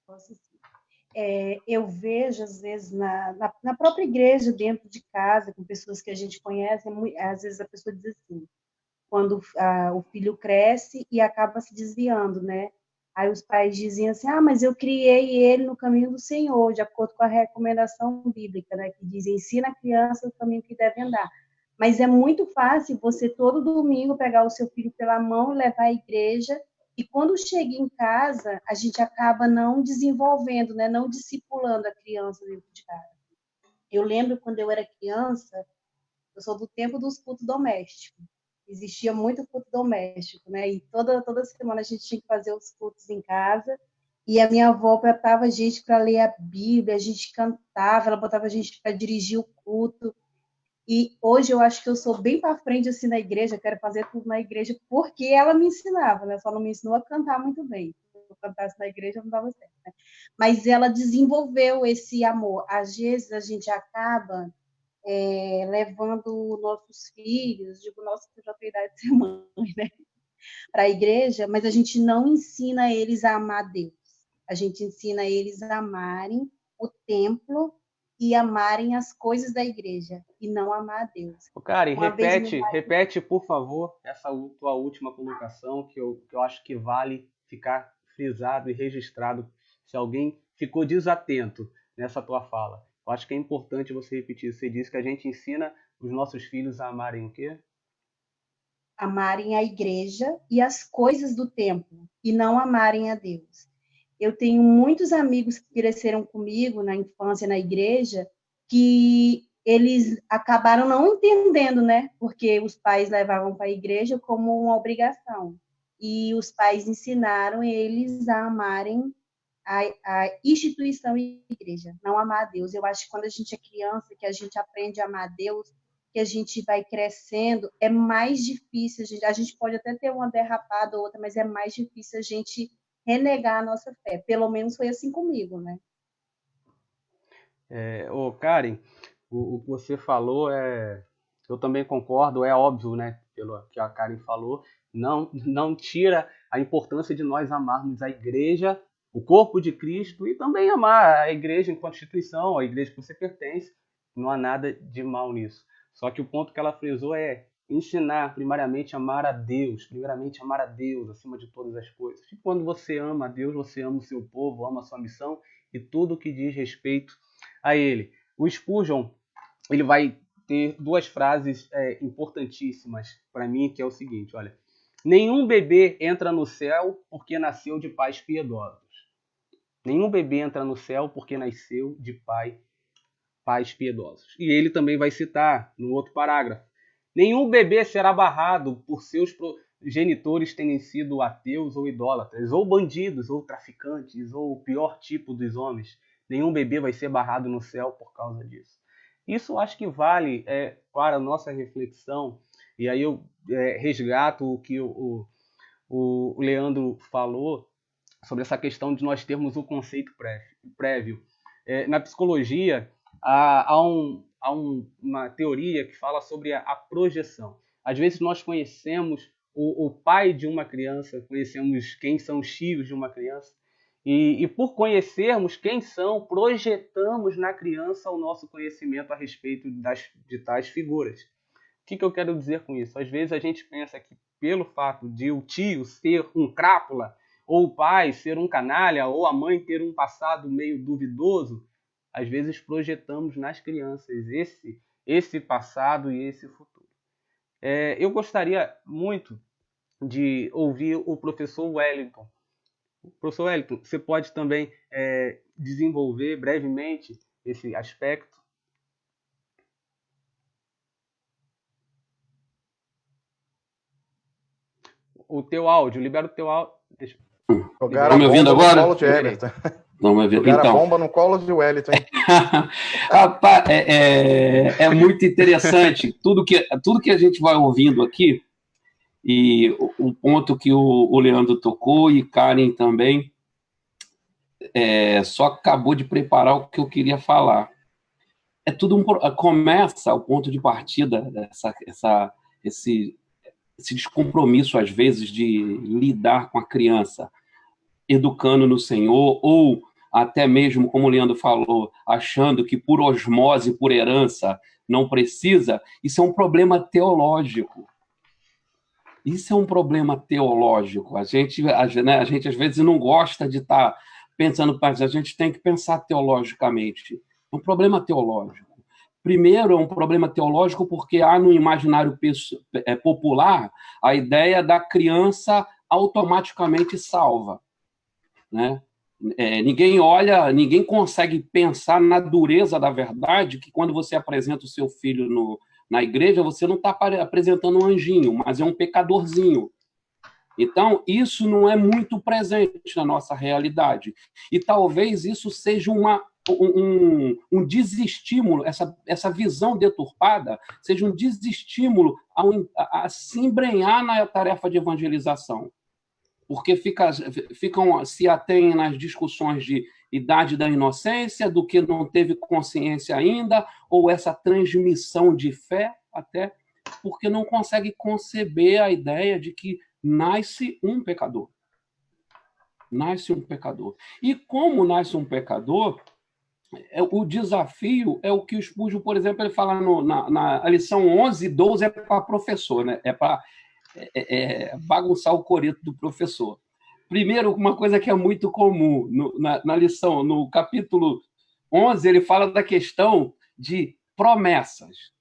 Speaker 10: Posso sim. Eu vejo, às vezes, na própria igreja, dentro de casa, com pessoas que a gente conhece, às vezes a pessoa diz assim, quando o filho cresce e acaba se desviando, né? Aí os pais dizem assim, mas eu criei ele no caminho do Senhor, de acordo com a recomendação bíblica, né? Que diz, ensina a criança o caminho que deve andar. Mas é muito fácil você, todo domingo, pegar o seu filho pela mão e levar à igreja, e quando chega em casa, a gente acaba não desenvolvendo, né? Não discipulando a criança dentro de casa. Eu lembro, quando eu era criança, eu sou do tempo dos cultos domésticos. Existia muito culto doméstico, né? E toda semana a gente tinha que fazer os cultos em casa. E a minha avó botava a gente para ler a Bíblia, a gente cantava, ela botava a gente para dirigir o culto. E hoje eu acho que eu sou bem para frente assim na igreja, quero fazer tudo na igreja, porque ela me ensinava, né? Só não me ensinou a cantar muito bem. Se eu cantasse na igreja, não dava certo, né? Mas ela desenvolveu esse amor. Às vezes a gente acaba levando nossos filhos, digo, nossa, que eu já tenho idade de ser mãe, né? Para a igreja, mas a gente não ensina eles a amar Deus. A gente ensina eles a amarem o templo e amarem as coisas da igreja, e não amar a Deus.
Speaker 1: Karen, repete, por favor, essa tua última colocação, que eu acho que vale ficar frisado e registrado se alguém ficou desatento nessa tua fala. Eu acho que é importante você repetir. Você disse que a gente ensina os nossos filhos a amarem o quê?
Speaker 10: Amarem a igreja e as coisas do templo, e não amarem a Deus. Eu tenho muitos amigos que cresceram comigo na infância, na igreja, que eles acabaram não entendendo, né? Porque os pais levavam para a igreja como uma obrigação. E os pais ensinaram eles a amarem a instituição e a igreja, não amar a Deus. Eu acho que quando a gente é criança, que a gente aprende a amar a Deus, que a gente vai crescendo, é mais difícil. A gente pode até ter uma derrapada ou outra, mas é mais difícil a gente renegar a nossa fé. Pelo menos foi assim comigo, né?
Speaker 1: Karen, o que você falou eu também concordo, é óbvio, né? Pelo que a Karen falou, não tira a importância de nós amarmos a igreja, o corpo de Cristo, e também amar a igreja enquanto instituição, a igreja que você pertence. Não há nada de mal nisso. Só que o ponto que ela frisou é ensinar primeiramente a amar a Deus, acima de todas as coisas. E quando você ama a Deus, você ama o seu povo, ama a sua missão e tudo que diz respeito a ele. O Spurgeon, ele vai ter duas frases importantíssimas para mim, que é o seguinte, olha: nenhum bebê entra no céu porque nasceu de pais piedosos. Nenhum bebê entra no céu porque nasceu de pais piedosos. E ele também vai citar no outro parágrafo: nenhum bebê será barrado por seus progenitores terem sido ateus ou idólatras, ou bandidos, ou traficantes, ou o pior tipo dos homens. Nenhum bebê vai ser barrado no céu por causa disso. Isso acho que vale para a nossa reflexão, e aí eu resgato o que o Leandro falou sobre essa questão de nós termos um conceito prévio. Na psicologia, há uma teoria que fala sobre a projeção. Às vezes nós conhecemos o pai de uma criança, conhecemos quem são os tios de uma criança, e por conhecermos quem são, projetamos na criança o nosso conhecimento a respeito de tais figuras. O que eu quero dizer com isso? Às vezes a gente pensa que pelo fato de o tio ser um crápula, ou o pai ser um canalha, ou a mãe ter um passado meio duvidoso, às vezes projetamos nas crianças esse passado e esse futuro. Eu gostaria muito de ouvir o professor Wellington. Professor Wellington, você pode também desenvolver brevemente esse aspecto? O teu áudio, libera o teu áudio.
Speaker 5: Estão me ouvindo agora? Jogaram a bomba no colo de Wellington.
Speaker 11: Rapaz, é muito interessante tudo que a gente vai ouvindo aqui, e o ponto que o Leandro tocou, e Karen também, só acabou de preparar o que eu queria falar. Começa o ponto de partida, esse descompromisso, às vezes, de lidar com a criança, educando no Senhor, ou até mesmo, como o Leandro falou, achando que por osmose, por herança, não precisa. Isso é um problema teológico. Isso é um problema teológico. A gente às vezes não gosta de estar pensando, mas a gente tem que pensar teologicamente. É um problema teológico. Primeiro, é um problema teológico porque há no imaginário popular a ideia da criança automaticamente salva, né? Ninguém consegue pensar na dureza da verdade, que quando você apresenta o seu filho na igreja, você não está apresentando um anjinho, mas é um pecadorzinho. Então, isso não é muito presente na nossa realidade. E talvez isso seja um desestímulo, essa visão deturpada seja um desestímulo a se embrenhar na tarefa de evangelização. Porque se atém nas discussões de idade da inocência, do que não teve consciência ainda, ou essa transmissão de fé, até porque não consegue conceber a ideia de que nasce um pecador. Nasce um pecador. E como nasce um pecador, o desafio é o que o Spurgeon, por exemplo, ele fala na lição 11 e 12, é para professor, né? É para bagunçar o coreto do professor. Primeiro, uma coisa que é muito comum na lição, no capítulo 11, ele fala da questão de promessas,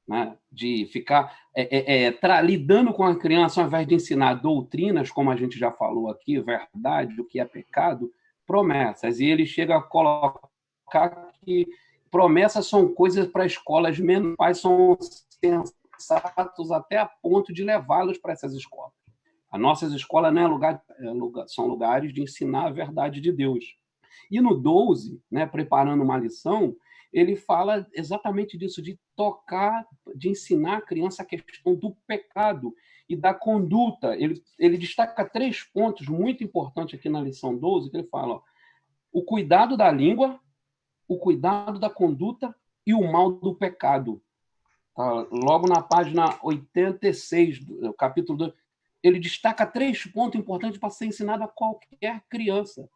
Speaker 11: né? De ficar lidando com a criança, ao invés de ensinar doutrinas, como a gente já falou aqui, verdade, o que é pecado, promessas. E ele chega a colocar que promessas são coisas para escolas menores, são sensatos até a ponto de levá-los para essas escolas. As nossas escolas não são lugares de ensinar a verdade de Deus. E no 12, né, preparando uma lição, ele fala exatamente disso, de tocar, de ensinar a criança a questão do pecado e da conduta. Ele destaca 3 pontos muito importantes aqui na lição 12, que ele fala, ó, o cuidado da língua, o cuidado da conduta e o mal do pecado. Tá? Logo na página 86 do capítulo 2, ele destaca 3 pontos importantes para ser ensinado a qualquer criança.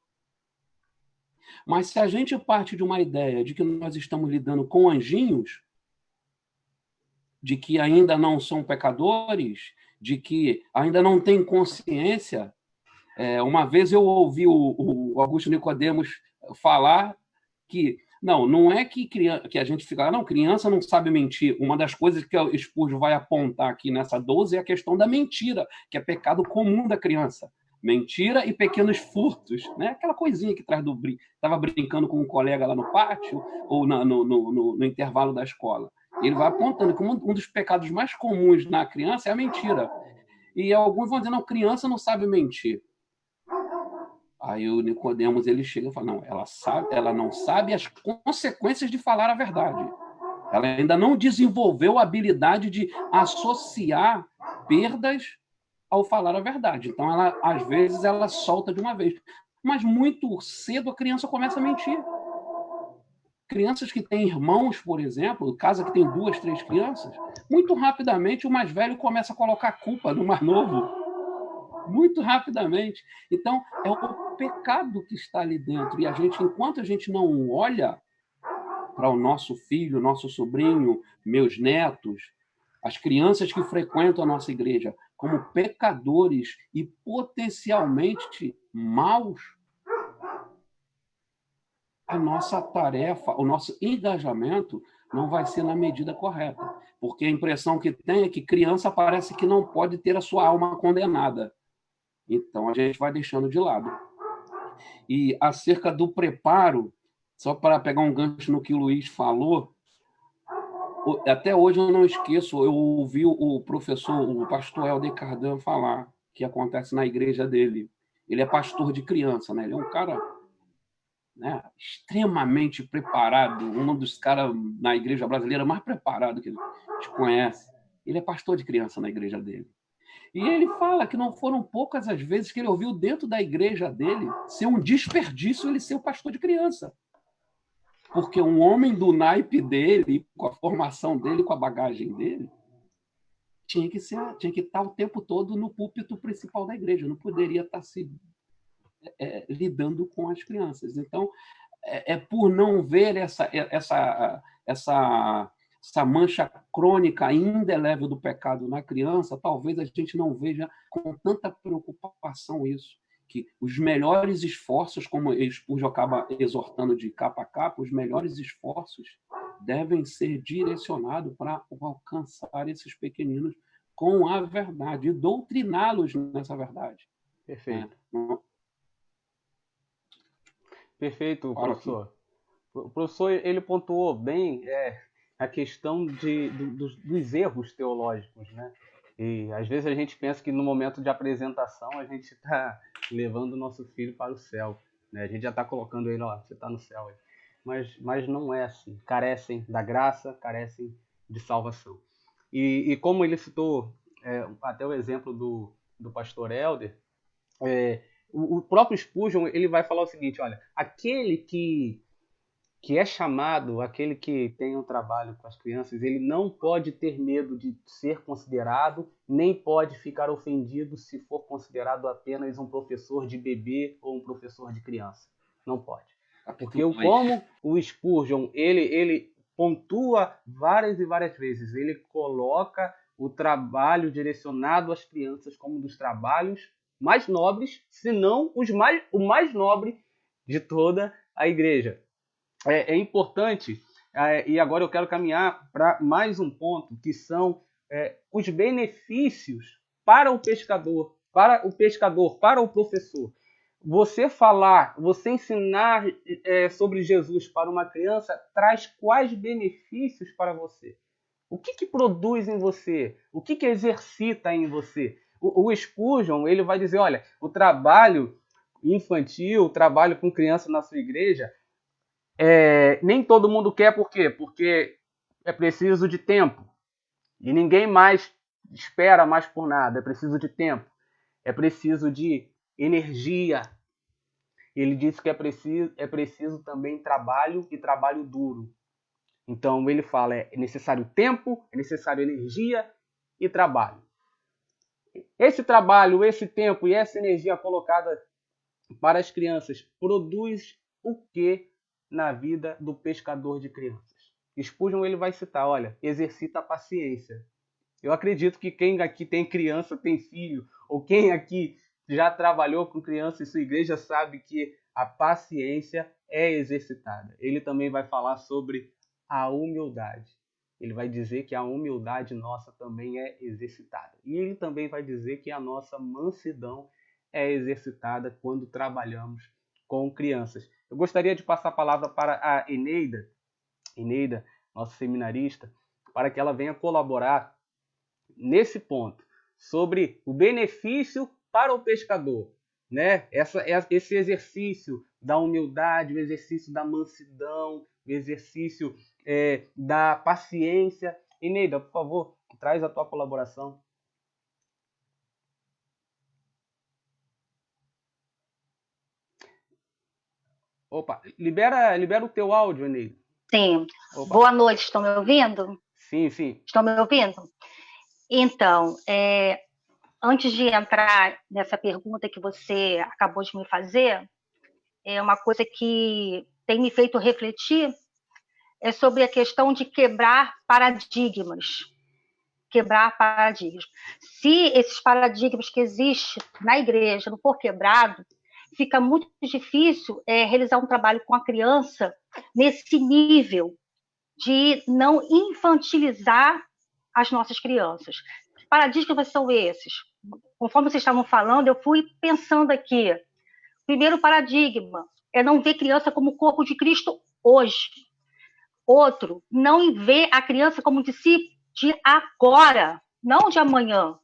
Speaker 11: Mas se a gente parte de uma ideia de que nós estamos lidando com anjinhos, de que ainda não são pecadores, de que ainda não têm consciência, uma vez eu ouvi o Augusto Nicodemos falar que não é que a gente fica, não, criança não sabe mentir. Uma das coisas que o Spurgeon vai apontar aqui nessa 12 é a questão da mentira, que é pecado comum da criança. Mentira e pequenos furtos, né? Aquela coisinha que traz do brinco. Estava brincando com um colega lá no pátio ou no intervalo da escola. Ele vai apontando que um dos pecados mais comuns na criança é a mentira. E alguns vão dizer, não, criança não sabe mentir. Aí o Nicodemos, ele chega e fala, não, ela não sabe as consequências de falar a verdade. Ela ainda não desenvolveu a habilidade de associar perdas ao falar a verdade. Então, às vezes, ela solta de uma vez. Mas muito cedo a criança começa a mentir. Crianças que têm irmãos, por exemplo, casa que tem 2, 3 crianças, muito rapidamente o mais velho começa a colocar culpa no mais novo. Muito rapidamente. Então, é o pecado que está ali dentro. E enquanto a gente não olha para o nosso filho, nosso sobrinho, meus netos, as crianças que frequentam a nossa igreja, como pecadores e potencialmente maus, a nossa tarefa, o nosso engajamento não vai ser na medida correta. Porque a impressão que tem é que criança parece que não pode ter a sua alma condenada. Então, a gente vai deixando de lado. E acerca do preparo, só para pegar um gancho no que o Luiz falou, até hoje eu não esqueço, eu ouvi o pastor Helder Cardan falar, que acontece na igreja dele. Ele é pastor de criança, né? Ele é um cara, né, extremamente preparado, um dos caras na igreja brasileira mais preparado que a gente conhece. Ele é pastor de criança na igreja dele. E ele fala que não foram poucas as vezes que ele ouviu dentro da igreja dele ser um desperdício ele ser o pastor de criança. Porque um homem do naipe dele, com a formação dele, com a bagagem dele, tinha que estar o tempo todo no púlpito principal da igreja, não poderia estar lidando com as crianças. Então, é por não ver essa mancha crônica indelével do pecado na criança, talvez a gente não veja com tanta preocupação isso, que os melhores esforços, como Spurgeon acaba exortando de capa a capa, os melhores esforços devem ser direcionados para alcançar esses pequeninos com a verdade e doutriná-los nessa verdade.
Speaker 1: Perfeito. Perfeito, professor. O professor, ele pontuou bem a questão dos erros teológicos, né? E às vezes a gente pensa que no momento de apresentação a gente está levando o nosso filho para o céu, né? A gente já está colocando ele, ó, você está no céu aí. Mas não é assim. Carecem da graça, carecem de salvação. E como ele citou até o exemplo do pastor Helder, o próprio Spurgeon, ele vai falar o seguinte, olha, aquele que é chamado, aquele que tem um trabalho com as crianças, ele não pode ter medo de ser considerado, nem pode ficar ofendido se for considerado apenas um professor de bebê ou um professor de criança. Não pode. Porque como o Spurgeon, ele pontua várias e várias vezes, ele coloca o trabalho direcionado às crianças como um dos trabalhos mais nobres, se não o mais nobre de toda a igreja. É importante, e agora eu quero caminhar para mais um ponto, que são os benefícios para o pescador, para o professor. Você ensinar sobre Jesus para uma criança traz quais benefícios para você? O que produz em você? O que exercita em você? O Spurgeon, ele vai dizer, olha, o trabalho infantil, o trabalho com criança na sua igreja, Nem todo mundo quer, por quê? Porque é preciso de tempo. E ninguém mais espera mais por nada. É preciso de tempo. É preciso de energia. Ele disse que é preciso também trabalho e trabalho duro. Então ele fala, é necessário tempo, é necessário energia e trabalho. Esse trabalho, esse tempo e essa energia colocada para as crianças produz o que na vida do pescador de crianças? Spurgeon ele vai citar, olha, exercita a paciência. Eu acredito que quem aqui tem criança, tem filho, ou quem aqui já trabalhou com criança em sua igreja sabe que a paciência é exercitada. Ele também vai falar sobre a humildade. Ele vai dizer que a humildade nossa também é exercitada. E ele também vai dizer que a nossa mansidão é exercitada quando trabalhamos com crianças. Eu gostaria de passar a palavra para a Eneida, nossa seminarista, para que ela venha colaborar nesse ponto, sobre o benefício para o pescador, né? Esse exercício da humildade, o exercício da mansidão, o exercício da paciência. Eneida, por favor, traz a tua colaboração. Opa, libera o teu áudio, Eneida.
Speaker 12: Sim.
Speaker 1: Opa.
Speaker 12: Boa noite, estão me ouvindo?
Speaker 1: Sim, sim.
Speaker 12: Estão me ouvindo? Então, antes de entrar nessa pergunta que você acabou de me fazer, uma coisa que tem me feito refletir é sobre a questão de quebrar paradigmas. Quebrar paradigmas. Se esses paradigmas que existem na igreja não for quebrado, fica muito difícil realizar um trabalho com a criança nesse nível de não infantilizar as nossas crianças. Que paradigmas são esses? Conforme vocês estavam falando, eu fui pensando aqui. Primeiro paradigma é não ver criança como o corpo de Cristo hoje. Outro, não ver a criança como discípulo de agora, não de amanhã,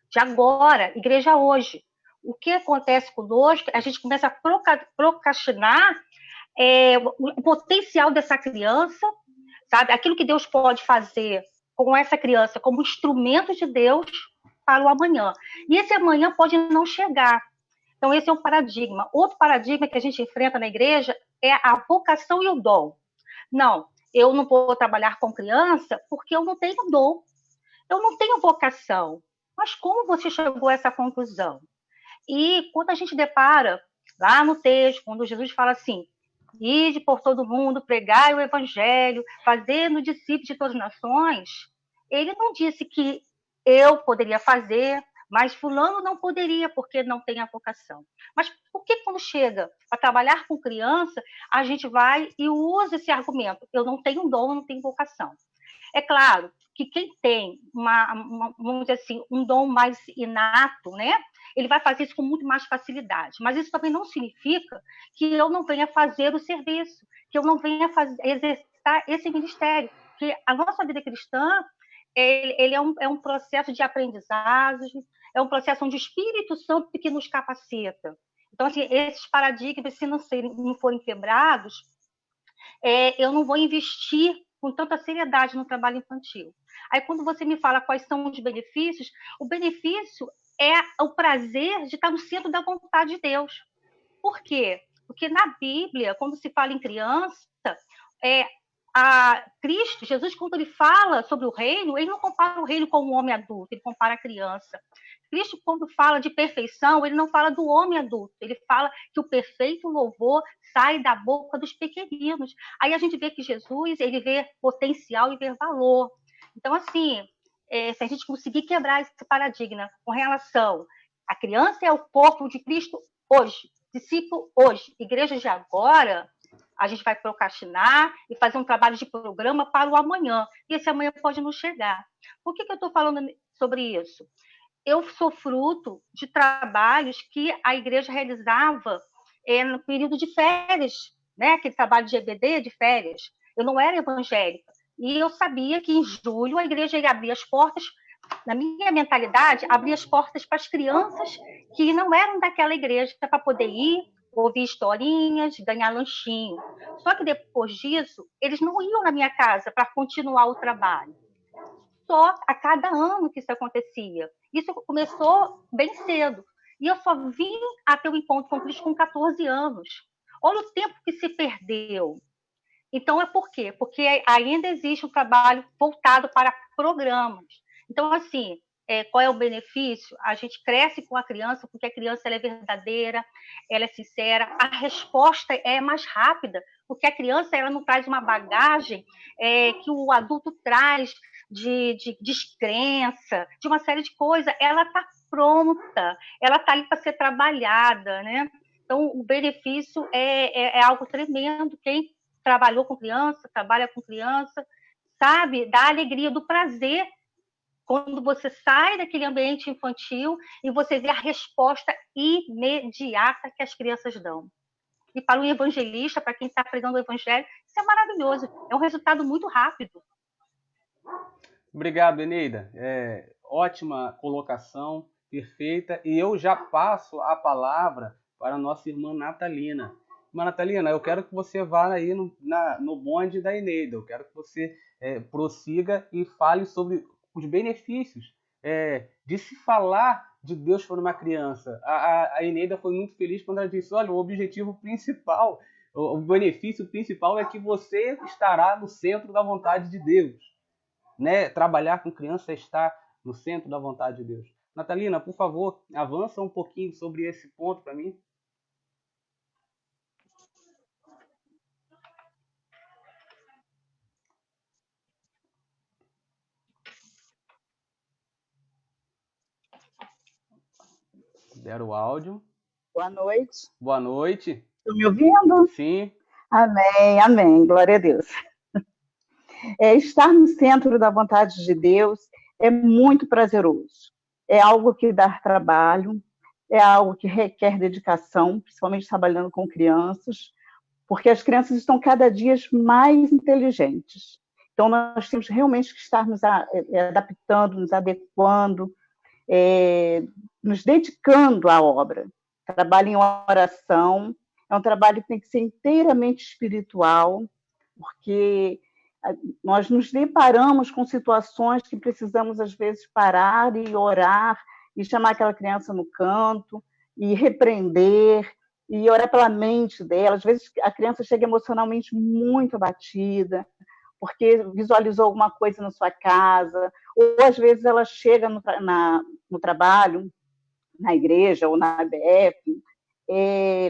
Speaker 12: de agora, igreja hoje. O que acontece conosco? A gente começa a procrastinar o potencial dessa criança, sabe? Aquilo que Deus pode fazer com essa criança como instrumento de Deus para o amanhã. E esse amanhã pode não chegar. Então, esse é um paradigma. Outro paradigma que a gente enfrenta na igreja é a vocação e o dom. Não, eu não vou trabalhar com criança porque eu não tenho dom. Eu não tenho vocação. Mas como você chegou a essa conclusão? E quando a gente depara lá no texto, quando Jesus fala assim, ide por todo mundo, pregai o evangelho, fazendo discípulos de todas as nações, ele não disse que eu poderia fazer, mas fulano não poderia porque não tem a vocação. Mas por que quando chega a trabalhar com criança, a gente vai e usa esse argumento, eu não tenho dom, eu não tenho vocação? É claro que quem tem vamos dizer assim, um dom mais inato, né? Ele vai fazer isso com muito mais facilidade. Mas isso também não significa que eu não venha fazer o serviço, que eu não venha exercitar esse ministério. Porque a nossa vida cristã ele é um processo de aprendizagem, é um processo onde o Espírito Santo que nos capacita. Então, assim, esses paradigmas, se não forem quebrados, eu não vou investir com tanta seriedade no trabalho infantil. Aí, quando você me fala quais são os benefícios, o benefício é o prazer de estar no centro da vontade de Deus. Por quê? Porque na Bíblia, quando se fala em criança, Cristo, Jesus, quando ele fala sobre o reino, ele não compara o reino com um homem adulto, ele compara a criança. Cristo, quando fala de perfeição, ele não fala do homem adulto, ele fala que o perfeito louvor sai da boca dos pequeninos. Aí a gente vê que Jesus, ele vê potencial e vê valor. Então, assim, se a gente conseguir quebrar esse paradigma com relação à criança é o corpo de Cristo hoje, discípulo hoje, igreja de agora, a gente vai procrastinar e fazer um trabalho de programa para o amanhã. E esse amanhã pode não chegar. Por que eu estou falando sobre isso? Eu sou fruto de trabalhos que a igreja realizava no período de férias, né? Aquele trabalho de EBD, de férias. Eu não era evangélica. E eu sabia que em julho a igreja ia abrir as portas, na minha mentalidade, abrir as portas para as crianças que não eram daquela igreja, para poder ir, ouvir historinhas, ganhar lanchinho. Só que depois disso, eles não iam na minha casa para continuar o trabalho. Só a cada ano que isso acontecia. Isso começou bem cedo. E eu só vim a ter um encontro com Cristo com 14 anos. Olha o tempo que se perdeu. Então, é por quê? Porque ainda existe um trabalho voltado para programas. Então, assim, qual é o benefício? A gente cresce com a criança, porque a criança ela é verdadeira, ela é sincera, a resposta é mais rápida, porque a criança ela não traz uma bagagem que o adulto traz de descrença, de uma série de coisas. Ela está pronta, ela está ali para ser trabalhada, né? Então, o benefício é algo tremendo. Quem trabalhou com criança, trabalha com criança, sabe, da alegria, do prazer, quando você sai daquele ambiente infantil e você vê a resposta imediata que as crianças dão. E para o evangelista, para quem está pregando o evangelho, isso é maravilhoso, é um resultado muito rápido.
Speaker 1: Obrigado, Eneida. Ótima colocação, perfeita. E eu já passo a palavra para a nossa irmã Natalina. Irmã Natalina, eu quero que você vá aí no bonde da Eneida. Eu quero que você prossiga e fale sobre os benefícios de se falar de Deus para uma criança. A Eneida foi muito feliz quando ela disse, olha, o objetivo principal, o benefício principal é que você estará no centro da vontade de Deus. Né? Trabalhar com criança é estar no centro da vontade de Deus. Natalina, por favor, avança um pouquinho sobre esse ponto para mim. Deram o áudio.
Speaker 13: Boa noite.
Speaker 1: Boa noite.
Speaker 13: Estão me ouvindo?
Speaker 1: Sim.
Speaker 13: Amém, amém. Glória a Deus. Estar no centro da vontade de Deus é muito prazeroso. É algo que dá trabalho, é algo que requer dedicação, principalmente trabalhando com crianças, porque as crianças estão cada dia mais inteligentes. Então, nós temos realmente que estar nos adaptando, nos adequando, nos dedicando à obra. Trabalho em oração é um trabalho que tem que ser inteiramente espiritual, porque nós nos deparamos com situações que precisamos, às vezes, parar e orar, e chamar aquela criança no canto, e repreender, e orar pela mente dela. Às vezes, a criança chega emocionalmente muito abatida, porque visualizou alguma coisa na sua casa, ou, às vezes, ela chega no trabalho, na igreja ou na ABF,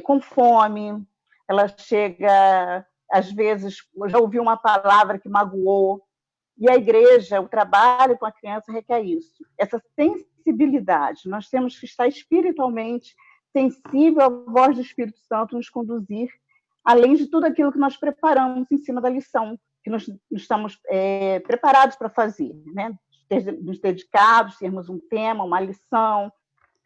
Speaker 13: com fome, ela chega... Às vezes, já ouviu uma palavra que magoou, e a igreja, o trabalho com a criança requer isso, essa sensibilidade. Nós temos que estar espiritualmente sensível à voz do Espírito Santo nos conduzir, além de tudo aquilo que nós preparamos em cima da lição, que nós estamos preparados para fazer, né? Nos dedicados, termos um tema, uma lição,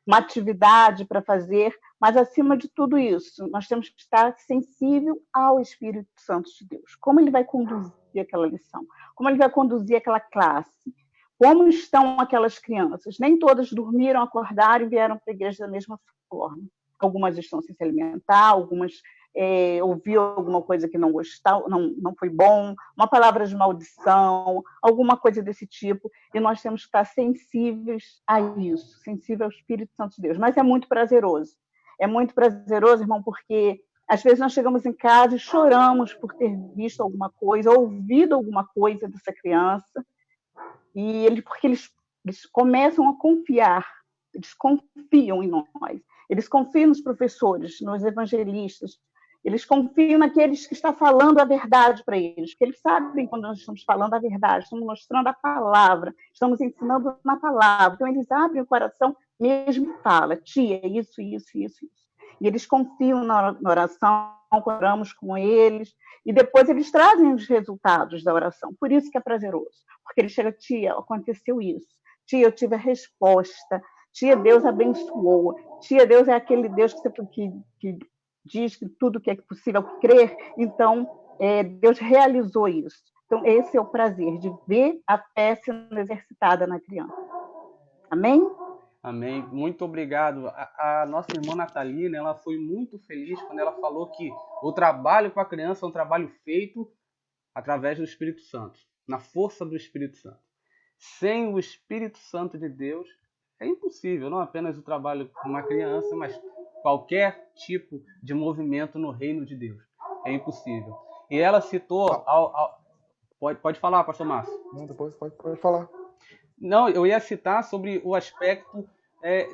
Speaker 13: uma atividade para fazer, mas, acima de tudo isso, nós temos que estar sensível ao Espírito Santo de Deus. Como ele vai conduzir aquela lição? Como ele vai conduzir aquela classe? Como estão aquelas crianças? Nem todas dormiram, acordaram e vieram para a igreja da mesma forma. Algumas estão sem se alimentar, algumas ouviu alguma coisa que não gostou, não foi bom, uma palavra de maldição, alguma coisa desse tipo, e nós temos que estar sensíveis a isso, sensíveis ao Espírito Santo de Deus. Mas é muito prazeroso. É muito prazeroso, irmão, porque às vezes nós chegamos em casa e choramos por ter visto alguma coisa, ouvido alguma coisa dessa criança, porque eles começam a confiar, eles confiam em nós, eles confiam nos professores, nos evangelistas, eles confiam naqueles que estão falando a verdade para eles, porque eles sabem quando nós estamos falando a verdade, estamos mostrando a palavra, estamos ensinando na palavra. Então, eles abrem o coração mesmo e falam, tia, isso. E eles confiam na oração, oramos com eles, e depois eles trazem os resultados da oração. Por isso que é prazeroso, porque ele chega, tia, aconteceu isso, tia, eu tive a resposta, tia, Deus abençoou, tia, Deus é aquele Deus que diz que tudo que é possível crer, então Deus realizou isso. Então, esse é o prazer de ver a fé sendo exercitada na criança. Amém?
Speaker 1: Amém. Muito obrigado. A nossa irmã Natalina, ela foi muito feliz quando ela falou que o trabalho com a criança é um trabalho feito através do Espírito Santo, na força do Espírito Santo. Sem o Espírito Santo de Deus, é impossível, não apenas o trabalho com uma criança, mas qualquer tipo de movimento no reino de Deus. É impossível. E ela citou... Pode falar, pastor Márcio.
Speaker 5: Não, depois pode falar.
Speaker 1: Não, eu ia citar sobre o aspecto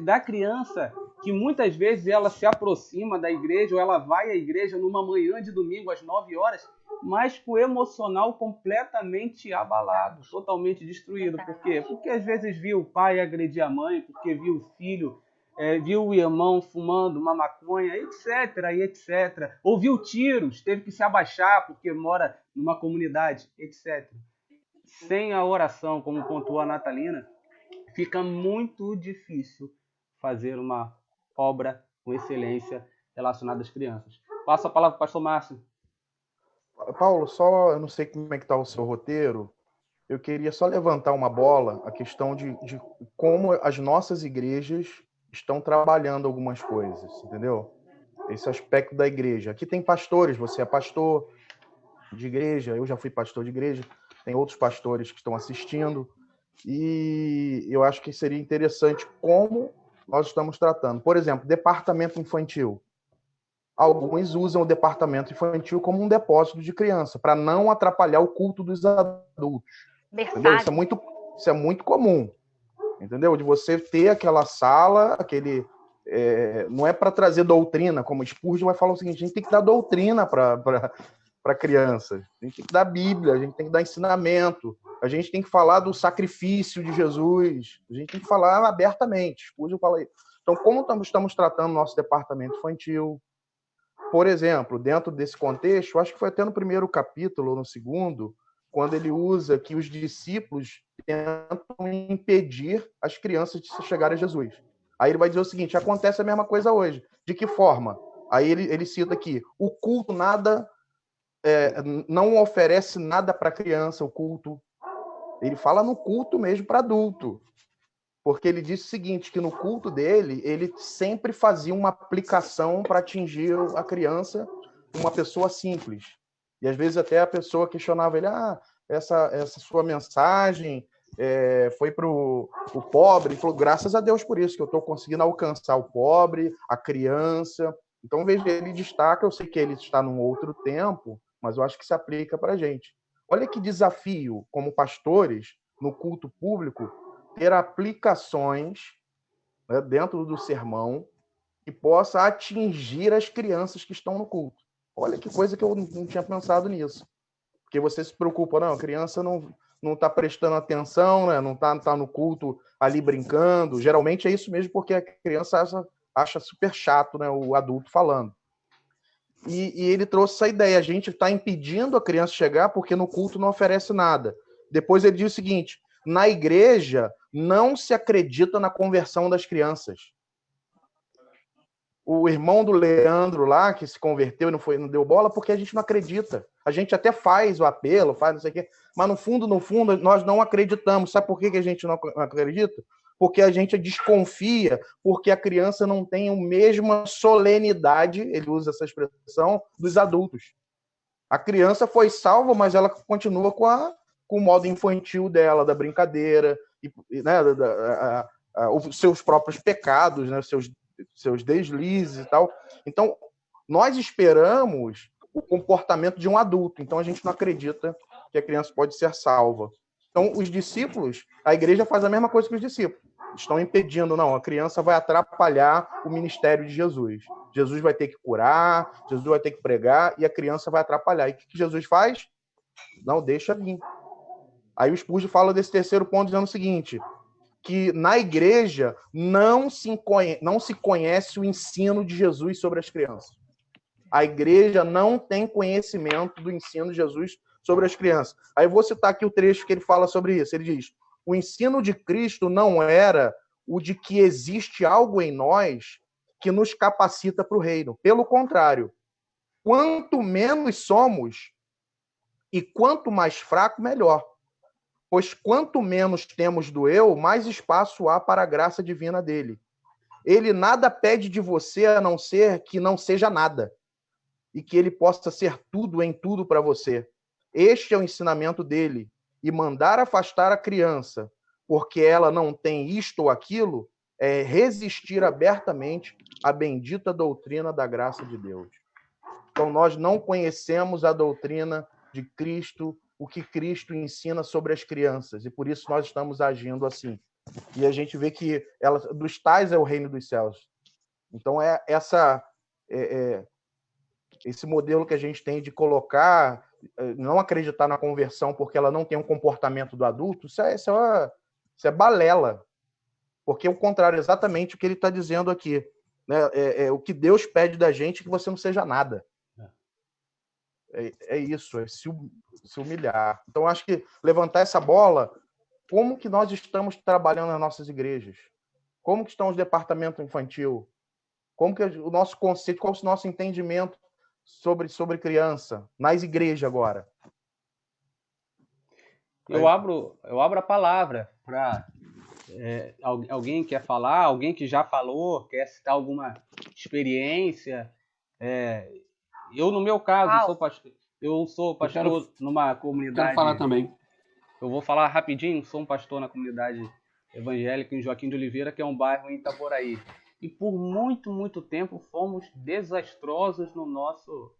Speaker 1: da criança, que muitas vezes ela se aproxima da igreja, ou ela vai à igreja numa manhã de domingo às 9 horas, mas com o emocional completamente abalado, totalmente destruído. Por quê? Porque às vezes viu o pai agredir a mãe, porque viu o filho, viu o irmão fumando uma maconha, etc, e etc. Ouviu tiros, teve que se abaixar porque mora numa comunidade, etc. Sem a oração, como pontuou a Natalina, fica muito difícil fazer uma obra com excelência relacionada às crianças. Passo a palavra para o pastor Márcio.
Speaker 5: Paulo, eu não sei como é que está o seu roteiro, eu queria só levantar uma bola, a questão de como as nossas igrejas estão trabalhando algumas coisas, entendeu? Esse aspecto da igreja. Aqui tem pastores, você é pastor de igreja, eu já fui pastor de igreja, tem outros pastores que estão assistindo, e eu acho que seria interessante como nós estamos tratando. Por exemplo, departamento infantil. Alguns usam o departamento infantil como um depósito de criança, para não atrapalhar o culto dos adultos. Entendeu? Isso é muito comum. Entendeu? De você ter aquela sala, não é para trazer doutrina, como Spurgeon vai falar o seguinte: a gente tem que dar doutrina para criança, a gente tem que dar Bíblia, a gente tem que dar ensinamento, a gente tem que falar do sacrifício de Jesus, a gente tem que falar abertamente. Spurgeon fala isso. Então, como estamos tratando nosso departamento infantil? Por exemplo, dentro desse contexto, acho que foi até no primeiro capítulo ou no segundo, quando ele usa que os discípulos tentam impedir as crianças de chegarem a Jesus. Aí ele vai dizer o seguinte: acontece a mesma coisa hoje. De que forma? Aí ele cita aqui: o culto não oferece nada para criança, o culto. Ele fala no culto mesmo para adulto. Porque ele disse o seguinte, que no culto dele, ele sempre fazia uma aplicação para atingir a criança, uma pessoa simples. E às vezes até a pessoa questionava ele: essa sua mensagem foi para o pobre. Ele falou: graças a Deus por isso, que eu estou conseguindo alcançar o pobre, a criança. Então, veja, ele destaca, eu sei que ele está num outro tempo, mas eu acho que se aplica para a gente. Olha que desafio, como pastores, no culto público, ter aplicações, né, dentro do sermão que possa atingir as crianças que estão no culto. Olha que coisa que eu não tinha pensado nisso. Porque você se preocupa, não, a criança não está prestando atenção, né, não está no culto ali brincando. Geralmente é isso mesmo, porque a criança acha super chato, né, o adulto falando. E ele trouxe essa ideia: a gente está impedindo a criança chegar porque no culto não oferece nada. Depois ele diz o seguinte: na igreja não se acredita na conversão das crianças. O irmão do Leandro lá, que se converteu e não deu bola, porque a gente não acredita. A gente até faz o apelo, faz não sei o quê, mas no fundo, nós não acreditamos. Sabe por que a gente não acredita? Porque a gente desconfia, porque a criança não tem a mesma solenidade, ele usa essa expressão, dos adultos. A criança foi salva, mas ela continua com o modo infantil dela, da brincadeira, né, os seus próprios pecados, né, seus deslizes e tal. Então, nós esperamos o comportamento de um adulto, então a gente não acredita que a criança pode ser salva. Então, os discípulos, a igreja faz a mesma coisa que os discípulos. Estão impedindo, não, a criança vai atrapalhar o ministério de Jesus. Jesus vai ter que curar, Jesus vai ter que pregar, e a criança vai atrapalhar. E o que Jesus faz? Não, deixa vir. Aí o Spurgeon fala desse terceiro ponto, dizendo o seguinte: que na igreja não se conhece o ensino de Jesus sobre as crianças. A igreja não tem conhecimento do ensino de Jesus sobre as crianças. Aí eu vou citar aqui o trecho que ele fala sobre isso. Ele diz: o ensino de Cristo não era o de que existe algo em nós que nos capacita para o reino. Pelo contrário, quanto menos somos e quanto mais fraco, melhor. Pois quanto menos temos do eu, mais espaço há para a graça divina dele. Ele nada pede de você a não ser que não seja nada, e que ele possa ser tudo em tudo para você. Este é o ensinamento dele. E mandar afastar a criança, porque ela não tem isto ou aquilo, é resistir abertamente à bendita doutrina da graça de Deus. Então, nós não conhecemos a doutrina de Cristo, o que Cristo ensina sobre as crianças, e por isso nós estamos agindo assim. E a gente vê que dos tais é o reino dos céus. Então, esse modelo que a gente tem de colocar, não acreditar na conversão porque ela não tem um comportamento do adulto, isso é balela. Porque é o contrário, exatamente o que ele está dizendo aqui. Né? O que Deus pede da gente é que você não seja nada. É isso, é se humilhar. Então, acho que levantar essa bola, como que nós estamos trabalhando nas nossas igrejas? Como que estão os departamentos infantil? Como que o nosso conceito, qual é o nosso entendimento sobre criança nas igrejas agora?
Speaker 1: Eu abro a palavra para alguém quer falar, alguém que já falou, quer citar alguma experiência. Eu, no meu caso, sou pastor numa comunidade.
Speaker 11: Quero falar também.
Speaker 1: Eu vou falar rapidinho. Sou um pastor na comunidade evangélica em Joaquim de Oliveira, que é um bairro em Itaboraí. E por muito, muito tempo fomos desastrosos no nosso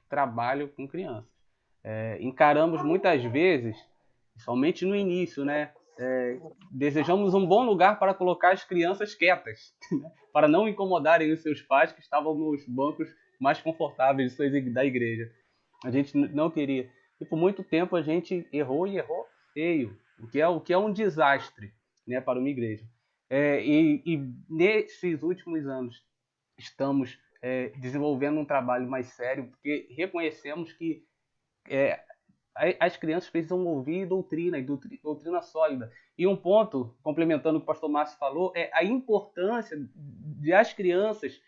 Speaker 1: trabalho com crianças. Encaramos muitas vezes, somente no início, né? Desejamos um bom lugar para colocar as crianças quietas, né? Para não incomodarem os seus pais que estavam nos bancos mais confortáveis da igreja. A gente não queria. E por muito tempo a gente errou feio, o que é um desastre, né, para uma igreja. E nesses últimos anos estamos desenvolvendo um trabalho mais sério, porque reconhecemos que as crianças precisam ouvir doutrina, e doutrina sólida. E um ponto, complementando o que o pastor Márcio falou, é a importância de as crianças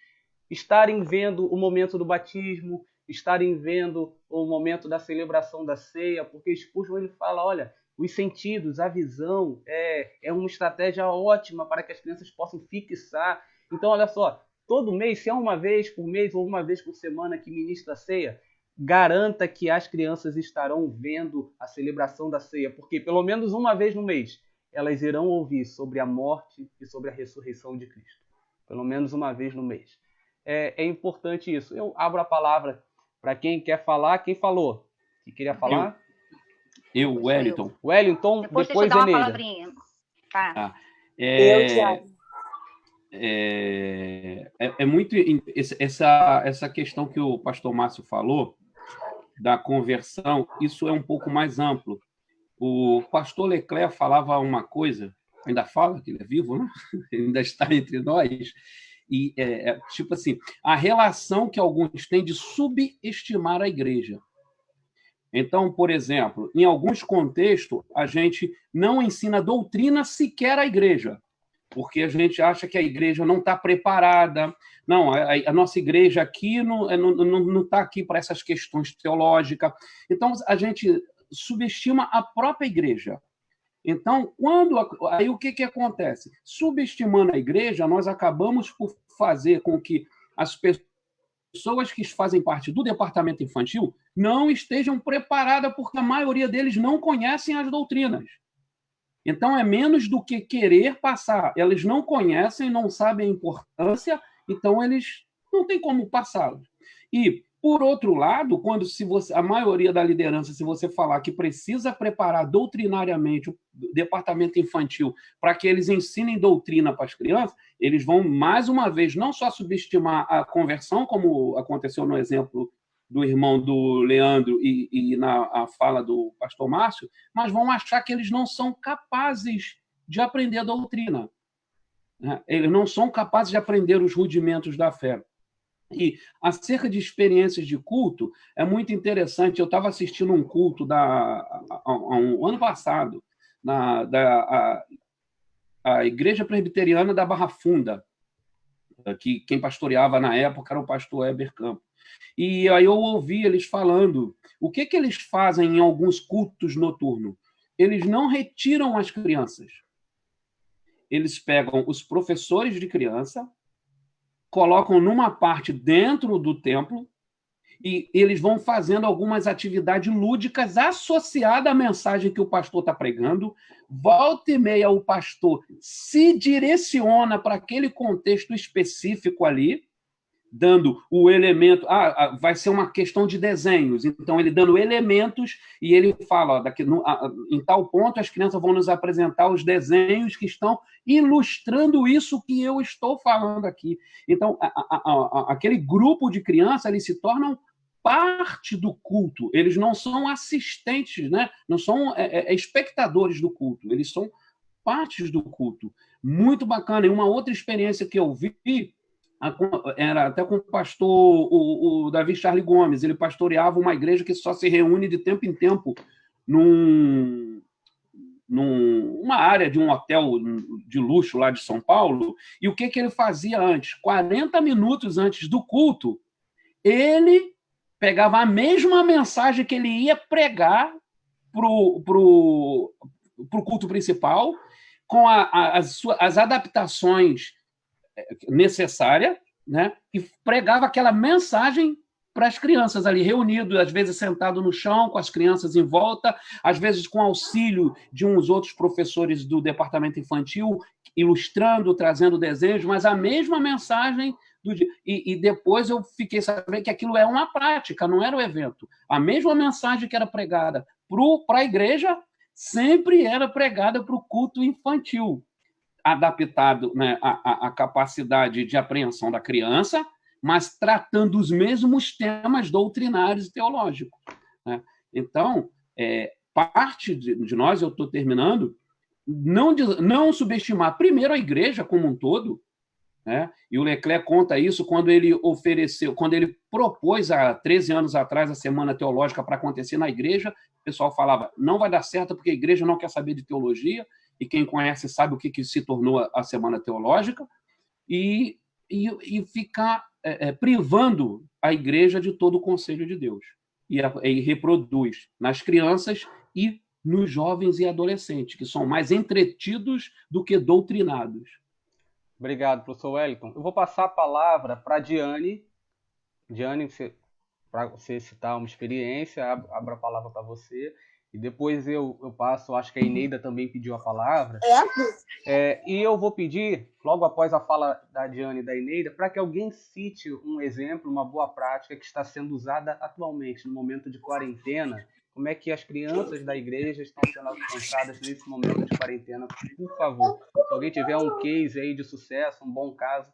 Speaker 1: estarem vendo o momento do batismo, estarem vendo o momento da celebração da ceia, porque Spurgeon ele fala, olha, os sentidos, a visão é uma estratégia ótima para que as crianças possam fixar. Então, olha só, todo mês, se é uma vez por mês ou uma vez por semana que ministra a ceia, garanta que as crianças estarão vendo a celebração da ceia, porque pelo menos uma vez no mês elas irão ouvir sobre a morte e sobre a ressurreição de Cristo. Pelo menos uma vez no mês. É importante isso. Eu abro a palavra para quem quer falar. Quem falou? Que queria falar?
Speaker 11: Eu, Wellington.
Speaker 1: Wellington, depois
Speaker 12: uma
Speaker 1: Eneida.
Speaker 12: palavrinha. Tá.
Speaker 11: Eu, Thiago. É muito essa questão que o pastor Márcio falou da conversão, isso é um pouco mais amplo. O pastor Leclerc falava uma coisa, ainda fala que ele é vivo, né? Ele ainda está entre nós, e tipo assim, a relação que alguns têm de subestimar a igreja. Então, por exemplo, em alguns contextos, a gente não ensina doutrina sequer à igreja, porque a gente acha que a igreja não está preparada. Não, a nossa igreja aqui não está aqui para essas questões teológicas. Então, a gente subestima a própria igreja. Então, aí o que acontece? Subestimando a igreja, nós acabamos por fazer com que as pessoas que fazem parte do departamento infantil não estejam preparadas, porque a maioria deles não conhecem as doutrinas. Então, é menos do que querer passar. Eles não conhecem, não sabem a importância, então eles não têm como passá-las. E, por outro lado, a maioria da liderança, se você falar que precisa preparar doutrinariamente o departamento infantil para que eles ensinem doutrina para as crianças, eles vão, mais uma vez, não só subestimar a conversão, como aconteceu no exemplo do irmão do Leandro e na fala do pastor Márcio, mas vão achar que eles não são capazes de aprender a doutrina. Eles não são capazes de aprender os rudimentos da fé. E acerca de experiências de culto, é muito interessante. Eu estava assistindo um culto um ano passado, a Igreja Presbiteriana da Barra Funda, que quem pastoreava na época era o pastor Heber Campos. E aí eu ouvi eles falando o que eles fazem em alguns cultos noturnos. eles não retiram as crianças. Eles pegam os professores de criança, colocam numa parte dentro do templo e eles vão fazendo algumas atividades lúdicas associadas à mensagem que o pastor está pregando. Volta e meia, o pastor se direciona para aquele contexto específico ali, dando o elemento... vai ser uma questão de desenhos. Então, ele dando elementos e ele fala, em tal ponto, as crianças vão nos apresentar os desenhos que estão ilustrando isso que eu estou falando aqui. Então, aquele grupo de crianças, eles se tornam parte do culto. Eles não são assistentes, né? Não são espectadores do culto. Eles são partes do culto. Muito bacana. E uma outra experiência que eu vi era até com o pastor o Davi Charlie Gomes. Ele pastoreava uma igreja que só se reúne de tempo em tempo numa área de um hotel de luxo lá de São Paulo. E o que ele fazia antes? 40 minutos antes do culto, ele pegava a mesma mensagem que ele ia pregar pro culto principal, com as adaptações necessárias, né? E pregava aquela mensagem para as crianças ali reunidas, às vezes sentado no chão, com as crianças em volta, às vezes com auxílio de uns outros professores do departamento infantil, ilustrando, trazendo desenhos, mas a mesma mensagem do dia. E depois eu fiquei sabendo que aquilo é uma prática, não era o evento. A mesma mensagem que era pregada para a igreja sempre era pregada para o culto infantil, adaptado, né, à capacidade de apreensão da criança, mas tratando os mesmos temas doutrinários e teológicos, né? Então, parte de nós, eu estou terminando, não subestimar primeiro a igreja como um todo, né? E o Leclerc conta isso quando ele propôs há 13 anos atrás a Semana Teológica para acontecer na igreja. O pessoal falava, não vai dar certo porque a igreja não quer saber de teologia, e quem conhece sabe o que se tornou a Semana Teológica, e ficar privando a igreja de todo o conselho de Deus. E reproduz nas crianças e nos jovens e adolescentes, que são mais entretidos do que doutrinados.
Speaker 1: Obrigado, professor Wellington. Eu vou passar a palavra para a Diane. Diane, para você citar uma experiência, abro a palavra para você. E depois eu passo, acho que a Eneida também pediu a palavra. E eu vou pedir, logo após a fala da Diane e da Eneida, para que alguém cite um exemplo, uma boa prática que está sendo usada atualmente, no momento de quarentena. Como é que as crianças da igreja estão sendo alcançadas nesse momento de quarentena? Por favor, se alguém tiver um case aí de sucesso, um bom caso,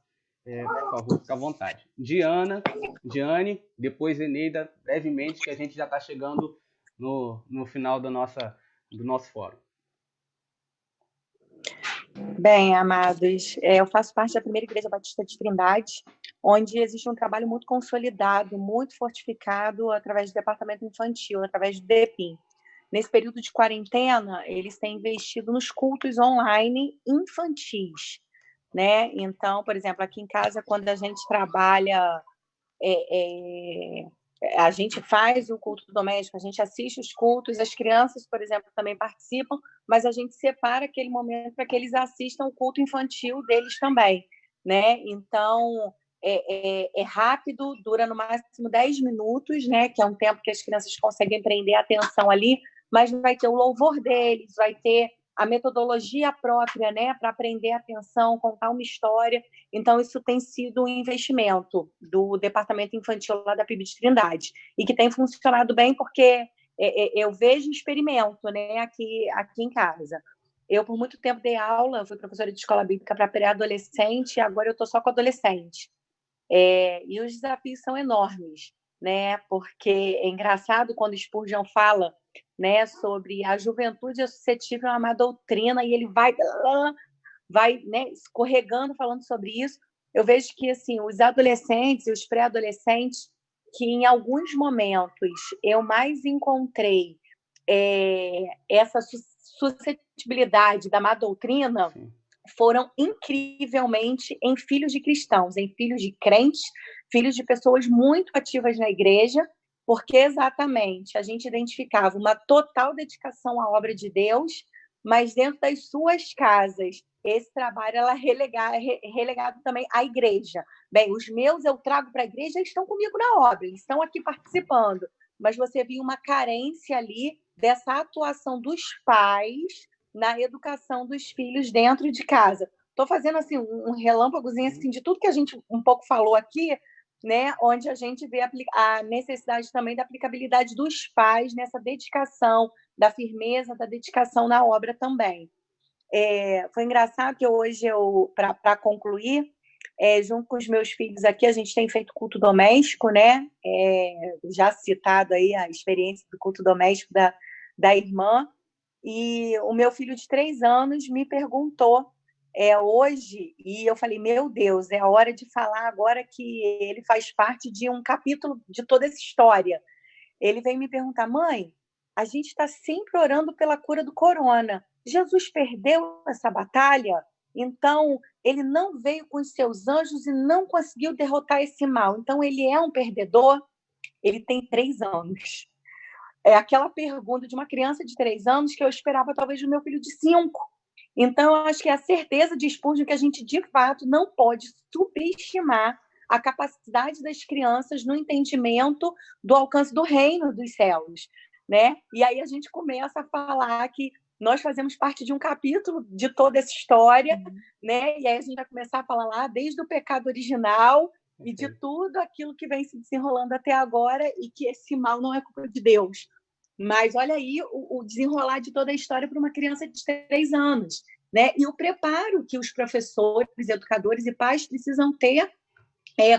Speaker 1: por favor, fique à vontade. Diane, depois Eneida, brevemente, que a gente já está chegando no final do nosso fórum.
Speaker 14: Bem, amados, eu faço parte da Primeira Igreja Batista de Trindade, onde existe um trabalho muito consolidado, muito fortificado através do departamento infantil, através do DEPIM. Nesse período de quarentena, eles têm investido nos cultos online infantis, né? Então, por exemplo, aqui em casa, quando a gente trabalha, a gente faz o culto doméstico, a gente assiste os cultos, as crianças, por exemplo, também participam, mas a gente separa aquele momento para que eles assistam o culto infantil deles também, né? Então, é rápido, dura no máximo 10 minutos, né? Que é um tempo que as crianças conseguem prender a atenção ali, mas vai ter o louvor deles, vai ter a metodologia própria, né, para aprender a atenção, contar uma história. Então, isso tem sido um investimento do departamento infantil lá da PIB de Trindade, e que tem funcionado bem porque eu vejo experimento, né, aqui em casa. Eu, por muito tempo, dei aula, fui professora de escola bíblica para pré-adolescente, e agora eu estou só com adolescente. E os desafios são enormes, né, porque é engraçado quando Spurgeon fala, né, sobre a juventude é suscetível a uma doutrina, e ele vai né, escorregando falando sobre isso. Eu vejo que assim, os adolescentes e os pré-adolescentes, que em alguns momentos eu mais encontrei essa suscetibilidade da má doutrina, foram incrivelmente em filhos de cristãos, em filhos de crentes, filhos de pessoas muito ativas na igreja, porque exatamente a gente identificava uma total dedicação à obra de Deus, mas dentro das suas casas, esse trabalho ela é relegado também à igreja. Bem, os meus eu trago para a igreja, eles estão comigo na obra, eles estão aqui participando, mas você via uma carência ali dessa atuação dos pais na educação dos filhos dentro de casa. Estou fazendo assim um relâmpagozinho assim, de tudo que a gente um pouco falou aqui, né, onde a gente vê a necessidade também da aplicabilidade dos pais nessa dedicação, da firmeza, da dedicação na obra também. Foi engraçado que hoje para concluir, junto com os meus filhos aqui, a gente tem feito culto doméstico, né? Já citado aí a experiência do culto doméstico da irmã, e o meu filho de 3 anos me perguntou hoje, e eu falei, meu Deus, é a hora de falar agora que ele faz parte de um capítulo de toda essa história. Ele veio me perguntar, mãe, a gente está sempre orando pela cura do corona. Jesus perdeu essa batalha? Então, ele não veio com os seus anjos e não conseguiu derrotar esse mal. Então, ele é um perdedor? Ele tem 3 anos. É aquela pergunta de uma criança de 3 anos que eu esperava talvez do meu filho de 5. Então, eu acho que é a certeza de Spurgeon que a gente, de fato, não pode subestimar a capacidade das crianças no entendimento do alcance do reino dos céus, né? E aí a gente começa a falar que nós fazemos parte de um capítulo de toda essa história, né? E aí a gente vai começar a falar lá desde o pecado original e de tudo aquilo que vem se desenrolando até agora, e que esse mal não é culpa de Deus. Mas olha aí o desenrolar de toda a história para uma criança de 3 anos, né? E o preparo que os professores, educadores e pais precisam ter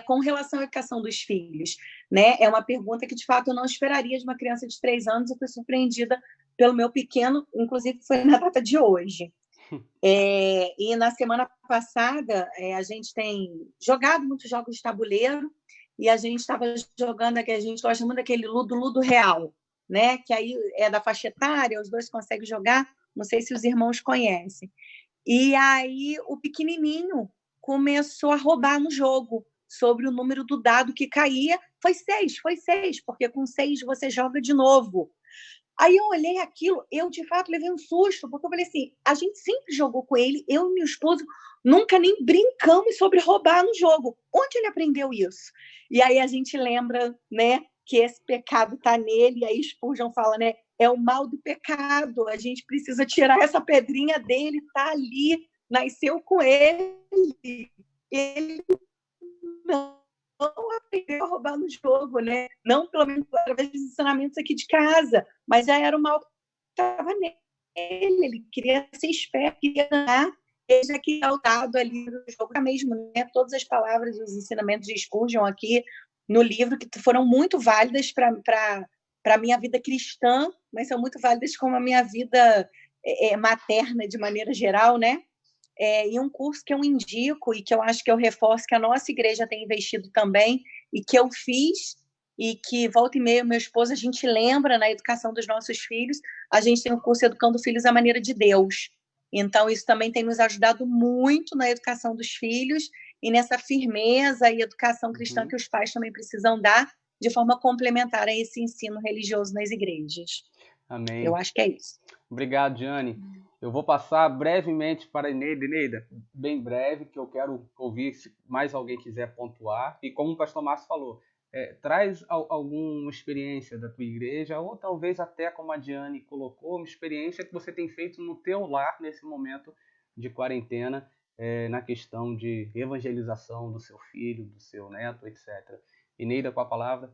Speaker 14: com relação à educação dos filhos, né? É uma pergunta que, de fato, eu não esperaria de uma criança de 3 anos, e fui surpreendida pelo meu pequeno, inclusive foi na data de hoje. E na semana passada, a gente tem jogado muitos jogos de tabuleiro, e a gente estava jogando, que a gente gosta muito daquele Ludo Real, né? Que aí é da faixa etária, os dois conseguem jogar, não sei se os irmãos conhecem. E aí o pequenininho começou a roubar no jogo, sobre o número do dado que caía. Foi 6, porque com 6 você joga de novo. Aí eu olhei aquilo, eu de fato levei um susto, porque eu falei assim, a gente sempre jogou com ele, eu e meu esposo nunca nem brincamos sobre roubar no jogo. Onde ele aprendeu isso? E aí a gente lembra, né, que esse pecado está nele, e aí Spurgeon fala, né, é o mal do pecado, a gente precisa tirar essa pedrinha dele, está ali, nasceu com ele não aprendeu a roubar no jogo, né? Não pelo menos através dos ensinamentos aqui de casa, mas já era o mal que estava nele, ele queria ser esperto, queria ganhar, ele já queria o dado ali no jogo mesmo, né? Todas as palavras e os ensinamentos de Spurgeon aqui no livro, que foram muito válidas para a minha vida cristã, mas são muito válidas como a minha vida materna de maneira geral, né? E um curso que eu indico e que eu acho que eu reforço que a nossa igreja tem investido também, e que eu fiz, e que volta e meia meu esposo a gente lembra na educação dos nossos filhos. A gente tem um curso Educando Filhos à Maneira de Deus. Então isso também tem nos ajudado muito na educação dos filhos e nessa firmeza e educação cristã que os pais também precisam dar de forma complementar a esse ensino religioso nas igrejas.
Speaker 1: Amém.
Speaker 14: Eu acho que é isso.
Speaker 1: Obrigado, Diane. Eu vou passar brevemente para a Eneida. Eneida, bem breve, que eu quero ouvir se mais alguém quiser pontuar. E como o pastor Márcio falou, traz alguma experiência da tua igreja, ou talvez até, como a Diane colocou, uma experiência que você tem feito no teu lar nesse momento de quarentena, na questão de evangelização do seu filho, do seu neto, etc. Eneida, com a palavra.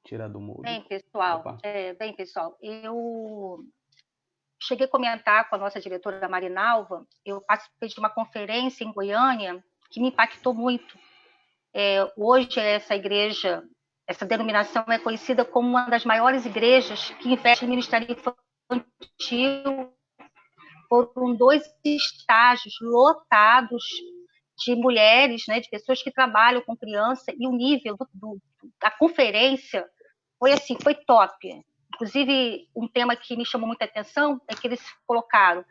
Speaker 1: Tira do mudo.
Speaker 12: Bem, pessoal, eu cheguei a comentar com a nossa diretora Marinalva, eu participei de uma conferência em Goiânia que me impactou muito. Hoje essa igreja, essa denominação é conhecida como uma das maiores igrejas que investe em ministério infantil. Foram 2 estágios lotados de mulheres, né, de pessoas que trabalham com criança, e o nível da conferência foi assim, foi top. inclusive, um tema que me chamou muita atenção é que eles colocaram: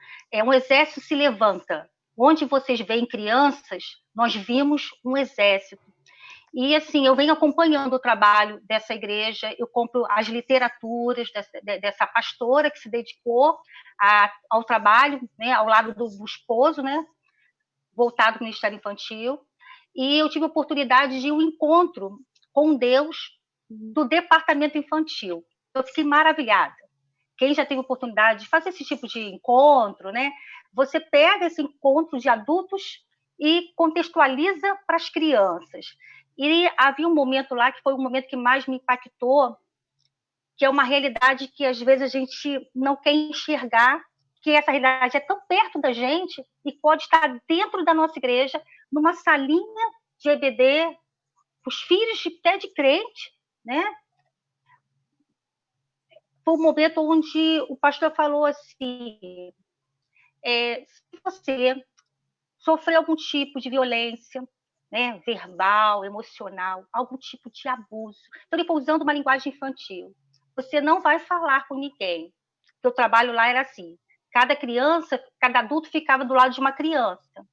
Speaker 12: um exército se levanta. Onde vocês veem crianças, nós vimos um exército. E, assim, eu venho acompanhando o trabalho dessa igreja, eu compro as literaturas dessa pastora que se dedicou ao trabalho, né, ao lado do esposo, né, voltado ao Ministério Infantil. E eu tive a oportunidade de um encontro com Deus do departamento infantil. Eu fiquei maravilhada. Quem já teve oportunidade de fazer esse tipo de encontro, né? Você pega esse encontro de adultos e contextualiza para as crianças. E havia um momento lá que foi o momento que mais me impactou, que é uma realidade que às vezes a gente não quer enxergar, que essa realidade é tão perto da gente e pode estar dentro da nossa igreja, numa salinha de EBD, os filhos até de crente, né? Foi um momento onde o pastor falou assim: se você sofreu algum tipo de violência, né, verbal, emocional, algum tipo de abuso, então ele foi usando uma linguagem infantil, você não vai falar com ninguém. O trabalho lá era assim: cada criança, cada adulto ficava do lado de uma criança.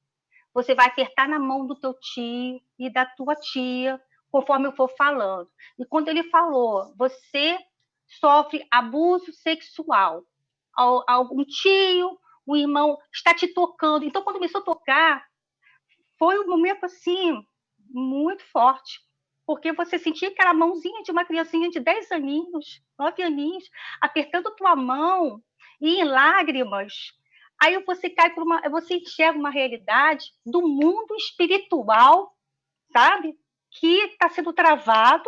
Speaker 12: Você vai apertar na mão do teu tio e da tua tia, conforme eu for falando. E quando ele falou: você sofre abuso sexual, algum tio, um irmão está te tocando. Então, quando começou a tocar, foi um momento assim muito forte, porque você sentia aquela mãozinha de uma criancinha de 10 aninhos, 9 aninhos, apertando tua mão e em lágrimas. Aí você você enxerga uma realidade do mundo espiritual, sabe? Que está sendo travado,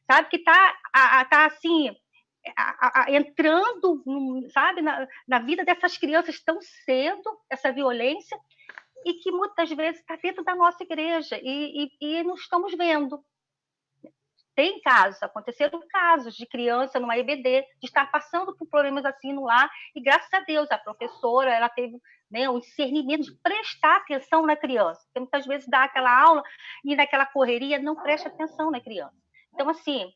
Speaker 12: sabe? Que está assim entrando, sabe, na vida dessas crianças tão cedo, essa violência, e que muitas vezes está dentro da nossa igreja e não estamos vendo. Tem casos, aconteceram casos de criança numa EBD, de estar passando por problemas assim no lar, e graças a Deus a professora ela teve, né, o discernimento de prestar atenção na criança, porque muitas vezes dá aquela aula e naquela correria não presta atenção na criança. Então, assim,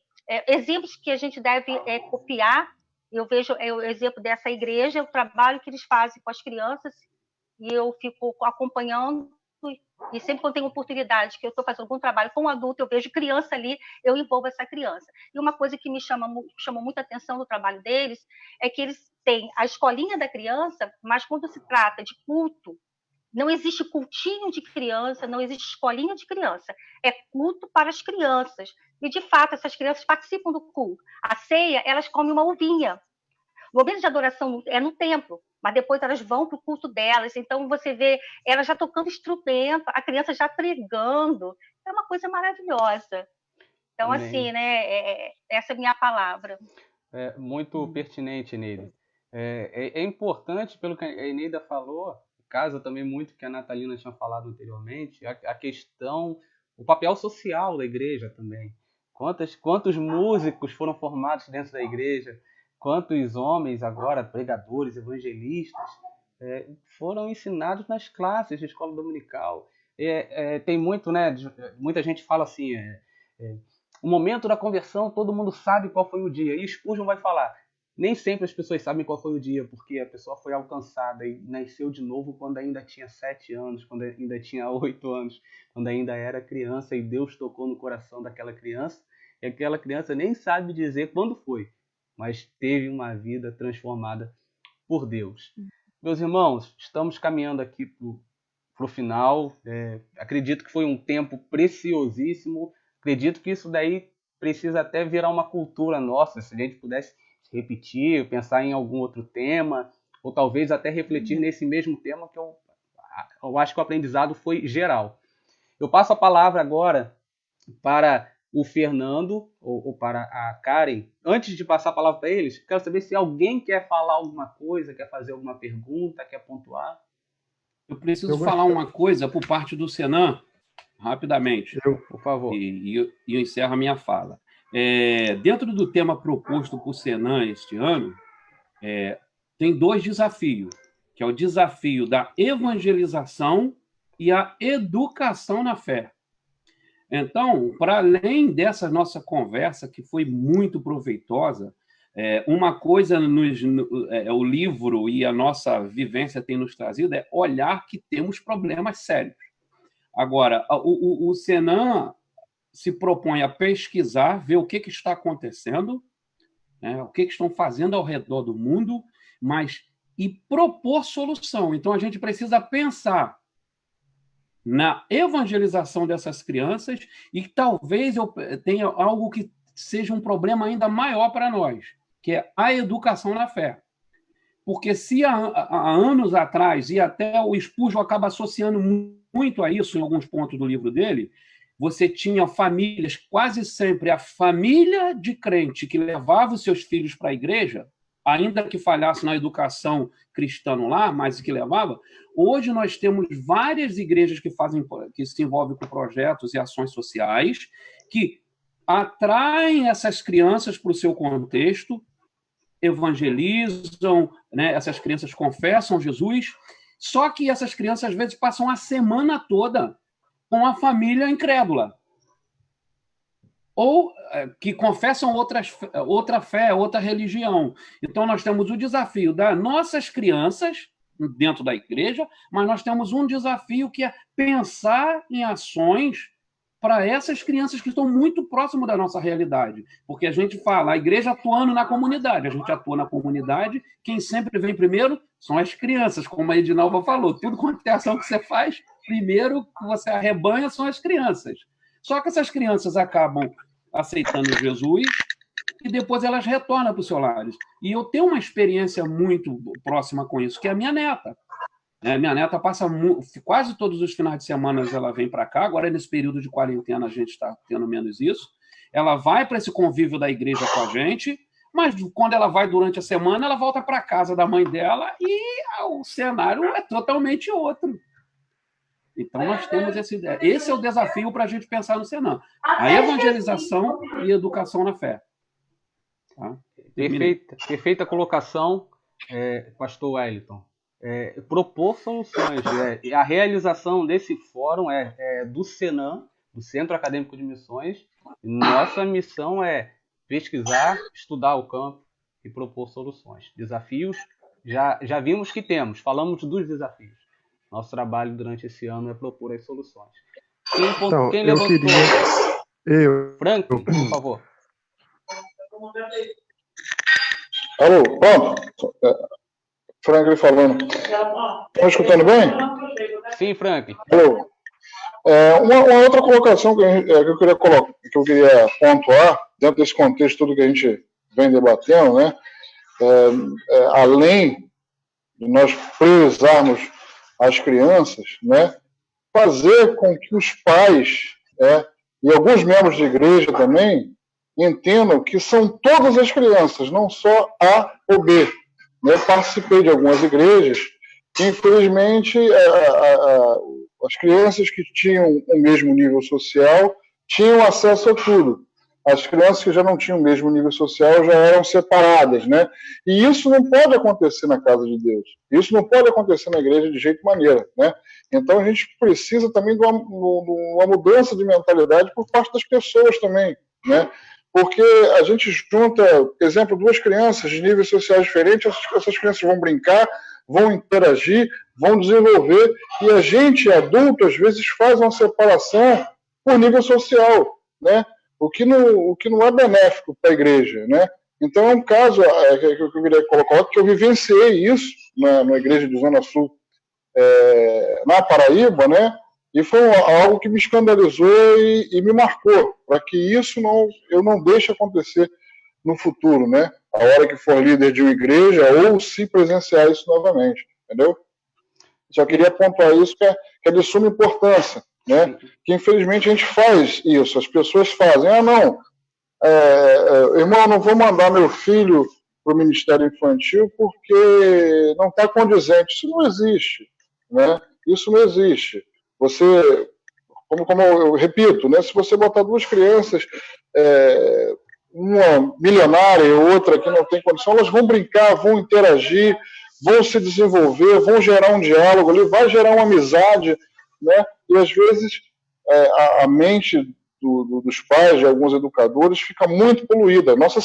Speaker 12: exemplos que a gente deve copiar, eu vejo o exemplo dessa igreja, o trabalho que eles fazem com as crianças, e eu fico acompanhando, e sempre quando tenho oportunidade que eu estou fazendo algum trabalho com um adulto, eu vejo criança ali, eu envolvo essa criança. E uma coisa que me chamou muita atenção no trabalho deles é que eles têm a escolinha da criança, mas quando se trata de culto, não existe cultinho de criança, não existe escolinha de criança. É culto para as crianças. E, de fato, essas crianças participam do culto. A ceia, elas comem uma uvinha. O momento de adoração é no templo, mas depois elas vão para o culto delas. Então, você vê elas já tocando instrumento, a criança já pregando. É uma coisa maravilhosa. Então,
Speaker 1: Amém.
Speaker 12: assim, né, essa é a minha palavra.
Speaker 1: Muito pertinente, Eneida. É importante, pelo que a Eneida falou, casa também muito que a Natalina tinha falado anteriormente, a questão, o papel social da igreja também. Quantos músicos foram formados dentro da igreja, quantos homens agora, pregadores, evangelistas, foram ensinados nas classes de escola dominical. Tem muito, né? Muita gente fala assim, o momento da conversão, todo mundo sabe qual foi o dia. E Spurgeon vai falar: nem sempre as pessoas sabem qual foi o dia, porque a pessoa foi alcançada e nasceu de novo quando ainda tinha 7 anos, quando ainda tinha 8 anos, quando ainda era criança, e Deus tocou no coração daquela criança, e aquela criança nem sabe dizer quando foi, mas teve uma vida transformada por Deus. Meus irmãos, estamos caminhando aqui para o final. Acredito que foi um tempo preciosíssimo. Acredito que isso daí precisa até virar uma cultura nossa, se a gente pudesse repetir, pensar em algum outro tema, ou talvez até refletir nesse mesmo tema, que eu acho que o aprendizado foi geral. Eu passo a palavra agora para o Fernando ou para a Karen. Antes de passar a palavra para eles, quero saber se alguém quer falar alguma coisa, quer fazer alguma pergunta, quer pontuar.
Speaker 11: Eu preciso falar uma coisa por parte do Senan, rapidamente.
Speaker 1: Por favor.
Speaker 11: E eu encerro a minha fala. Dentro do tema proposto por Senan este ano, tem 2 desafios, que é o desafio da evangelização e a educação na fé. Então, para além dessa nossa conversa, que foi muito proveitosa, Uma coisa o livro e a nossa vivência tem nos trazido é olhar que temos problemas sérios. Agora, o Senan se propõe a pesquisar, ver o que está acontecendo, né, o que estão fazendo ao redor do mundo, e propor solução. Então, a gente precisa pensar na evangelização dessas crianças e talvez eu tenha algo que seja um problema ainda maior para nós, que é a educação na fé. Porque se há anos atrás, e até o Spurgeon acaba associando muito a isso em alguns pontos do livro dele, você tinha famílias, quase sempre a família de crente que levava os seus filhos para a igreja, ainda que falhasse na educação cristã no lar, mas que levava. Hoje nós temos várias igrejas que se envolvem com projetos e ações sociais, que atraem essas crianças para o seu contexto, evangelizam, né? Essas crianças confessam Jesus, só que essas crianças às vezes passam a semana toda com a família incrédula, ou que confessam outra fé, outra religião. Então, nós temos o desafio das nossas crianças dentro da igreja, mas nós temos um desafio que é pensar em ações para essas crianças que estão muito próximas da nossa realidade. Porque a gente fala, a igreja atuando na comunidade, a gente atua na comunidade, quem sempre vem primeiro são as crianças, como a Edinalva falou, tudo quanto é ação que você faz, primeiro que você arrebanha são as crianças. Só que essas crianças acabam aceitando Jesus e depois elas retornam para os seus lares. E eu tenho uma experiência muito próxima com isso, que é a minha neta. Minha neta passa quase todos os finais de semana ela vem para cá. Agora, nesse período de quarentena, a gente está tendo menos isso. Ela vai para esse convívio da igreja com a gente, mas quando ela vai durante a semana, ela volta para a casa da mãe dela e o cenário é totalmente outro. Então, nós temos esse é o desafio para a gente pensar no Senan. A evangelização e educação na fé. Tá?
Speaker 1: Perfeita colocação, pastor Wellington. Propor soluções. A realização desse fórum é do Senan, do Centro Acadêmico de Missões. Nossa missão é pesquisar, estudar o campo e propor soluções. Desafios, já vimos que temos, falamos dos desafios. Nosso trabalho durante esse ano é propor as soluções. Quem levantou? Franklin, por favor.
Speaker 15: Alô, pronto. Franklin falando. Estão escutando bem?
Speaker 1: Sim, Franklin.
Speaker 15: Alô. Uma outra colocação que eu queria pontuar, dentro desse contexto todo que a gente vem debatendo, né? Além de nós priorizarmos as crianças, né? Fazer com que os pais e alguns membros de igreja também entendam que são todas as crianças, não só A ou B. Participei de algumas igrejas que, infelizmente, as crianças que tinham o mesmo nível social tinham acesso a tudo. As crianças que já não tinham o mesmo nível social já eram separadas, né? E isso não pode acontecer na casa de Deus. Isso não pode acontecer na igreja de jeito maneira, né? Então, a gente precisa também de uma mudança de mentalidade por parte das pessoas também, né? Porque a gente junta, por exemplo, duas crianças de níveis sociais diferentes, essas crianças vão brincar, vão interagir, vão desenvolver, e a gente, adulto, às vezes faz uma separação por nível social, né? O que não é benéfico para a igreja, né? Então, é um caso que eu queria colocar, que eu vivenciei isso na igreja de Zona Sul, na Paraíba, né? E foi algo que me escandalizou e me marcou, para que isso eu não deixe acontecer no futuro, né? A hora que for líder de uma igreja, ou se presenciar isso novamente, entendeu? Só queria pontuar isso, que é de suma importância, né? Que infelizmente a gente faz isso, as pessoas fazem, irmão, não vou mandar meu filho para o Ministério Infantil porque não está condizente. Isso não existe, né? Isso não existe. Você, como eu repito, né? Se você botar duas crianças, uma milionária e outra que não tem condição, elas vão brincar, vão interagir, vão se desenvolver, vão gerar um diálogo ali, vai gerar uma amizade, né? E às vezes a mente dos pais, de alguns educadores, fica muito poluída. Nossa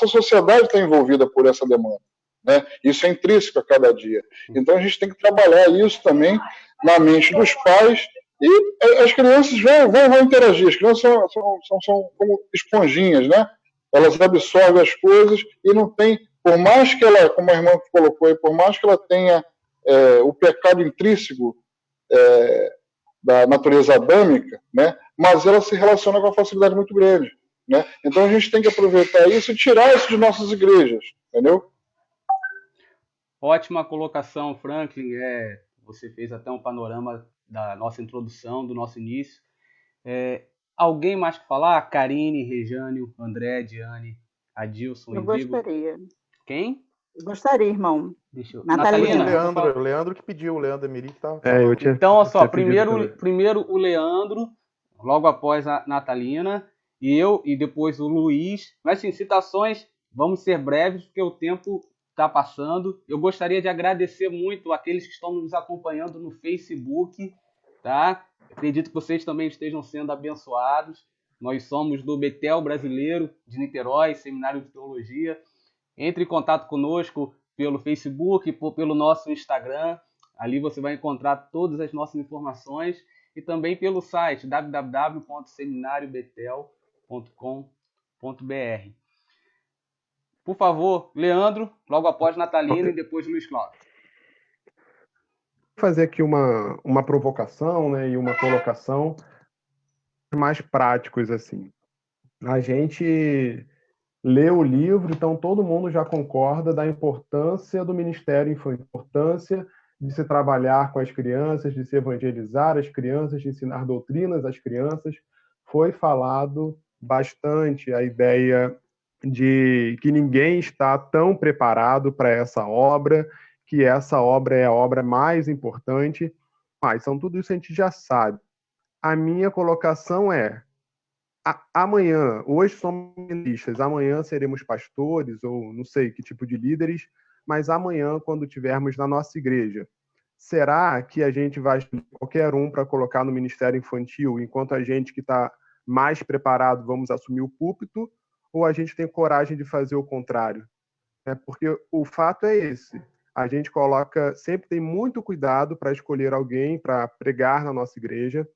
Speaker 15: sociedade está envolvida por essa demanda, né? Isso é intrínseco a cada dia. Então, a gente tem que trabalhar isso também na mente dos pais, e as crianças vão interagir. As crianças são como esponjinhas, né? Elas absorvem as coisas e não tem, por mais que ela, como a irmã colocou aí, por mais que ela tenha o pecado intrínseco da natureza adâmica, né? Mas ela se relaciona com uma facilidade muito grande, né? Então a gente tem que aproveitar isso e tirar isso de nossas igrejas, entendeu?
Speaker 1: Ótima colocação, Franklin. Você fez até um panorama da nossa introdução, do nosso início. Alguém mais que falar? Karine, Rejânio, André, Diane, Adilson,
Speaker 13: Eu
Speaker 1: Enrigo.
Speaker 13: gostaria.
Speaker 1: Quem?
Speaker 13: Gostaria, irmão.
Speaker 1: Natalina.
Speaker 5: O Leandro que pediu, o Leandro Emiri que tá.
Speaker 1: Então, olha só, primeiro o Leandro, logo após a Natalina, e depois o Luiz. Mas, sim, citações, vamos ser breves, porque o tempo está passando. Eu gostaria de agradecer muito aqueles que estão nos acompanhando no Facebook, tá? Acredito que vocês também estejam sendo abençoados. Nós somos do Betel Brasileiro de Niterói, Seminário de Teologia. Entre em contato conosco pelo Facebook, pelo nosso Instagram. Ali você vai encontrar todas as nossas informações e também pelo site www.seminariobetel.com.br. Por favor, Leandro, logo após Natalina e depois Luiz Cláudio.
Speaker 9: Vou fazer aqui uma provocação, né, e uma colocação mais práticos assim. A gente lê o livro, então todo mundo já concorda da importância do ministério infantil, importância de se trabalhar com as crianças, de se evangelizar as crianças, de ensinar doutrinas às crianças. Foi falado bastante a ideia de que ninguém está tão preparado para essa obra, que essa obra é a obra mais importante. Mas tudo isso a gente já sabe. A minha colocação é: amanhã, hoje somos ministros, amanhã seremos pastores ou não sei que tipo de líderes, mas amanhã, quando tivermos na nossa igreja, será que a gente vai escolher qualquer um para colocar no ministério infantil, enquanto a gente que está mais preparado vamos assumir o púlpito, ou a gente tem coragem de fazer o contrário? Porque o fato é esse: a gente sempre tem muito cuidado para escolher alguém para pregar na nossa igreja,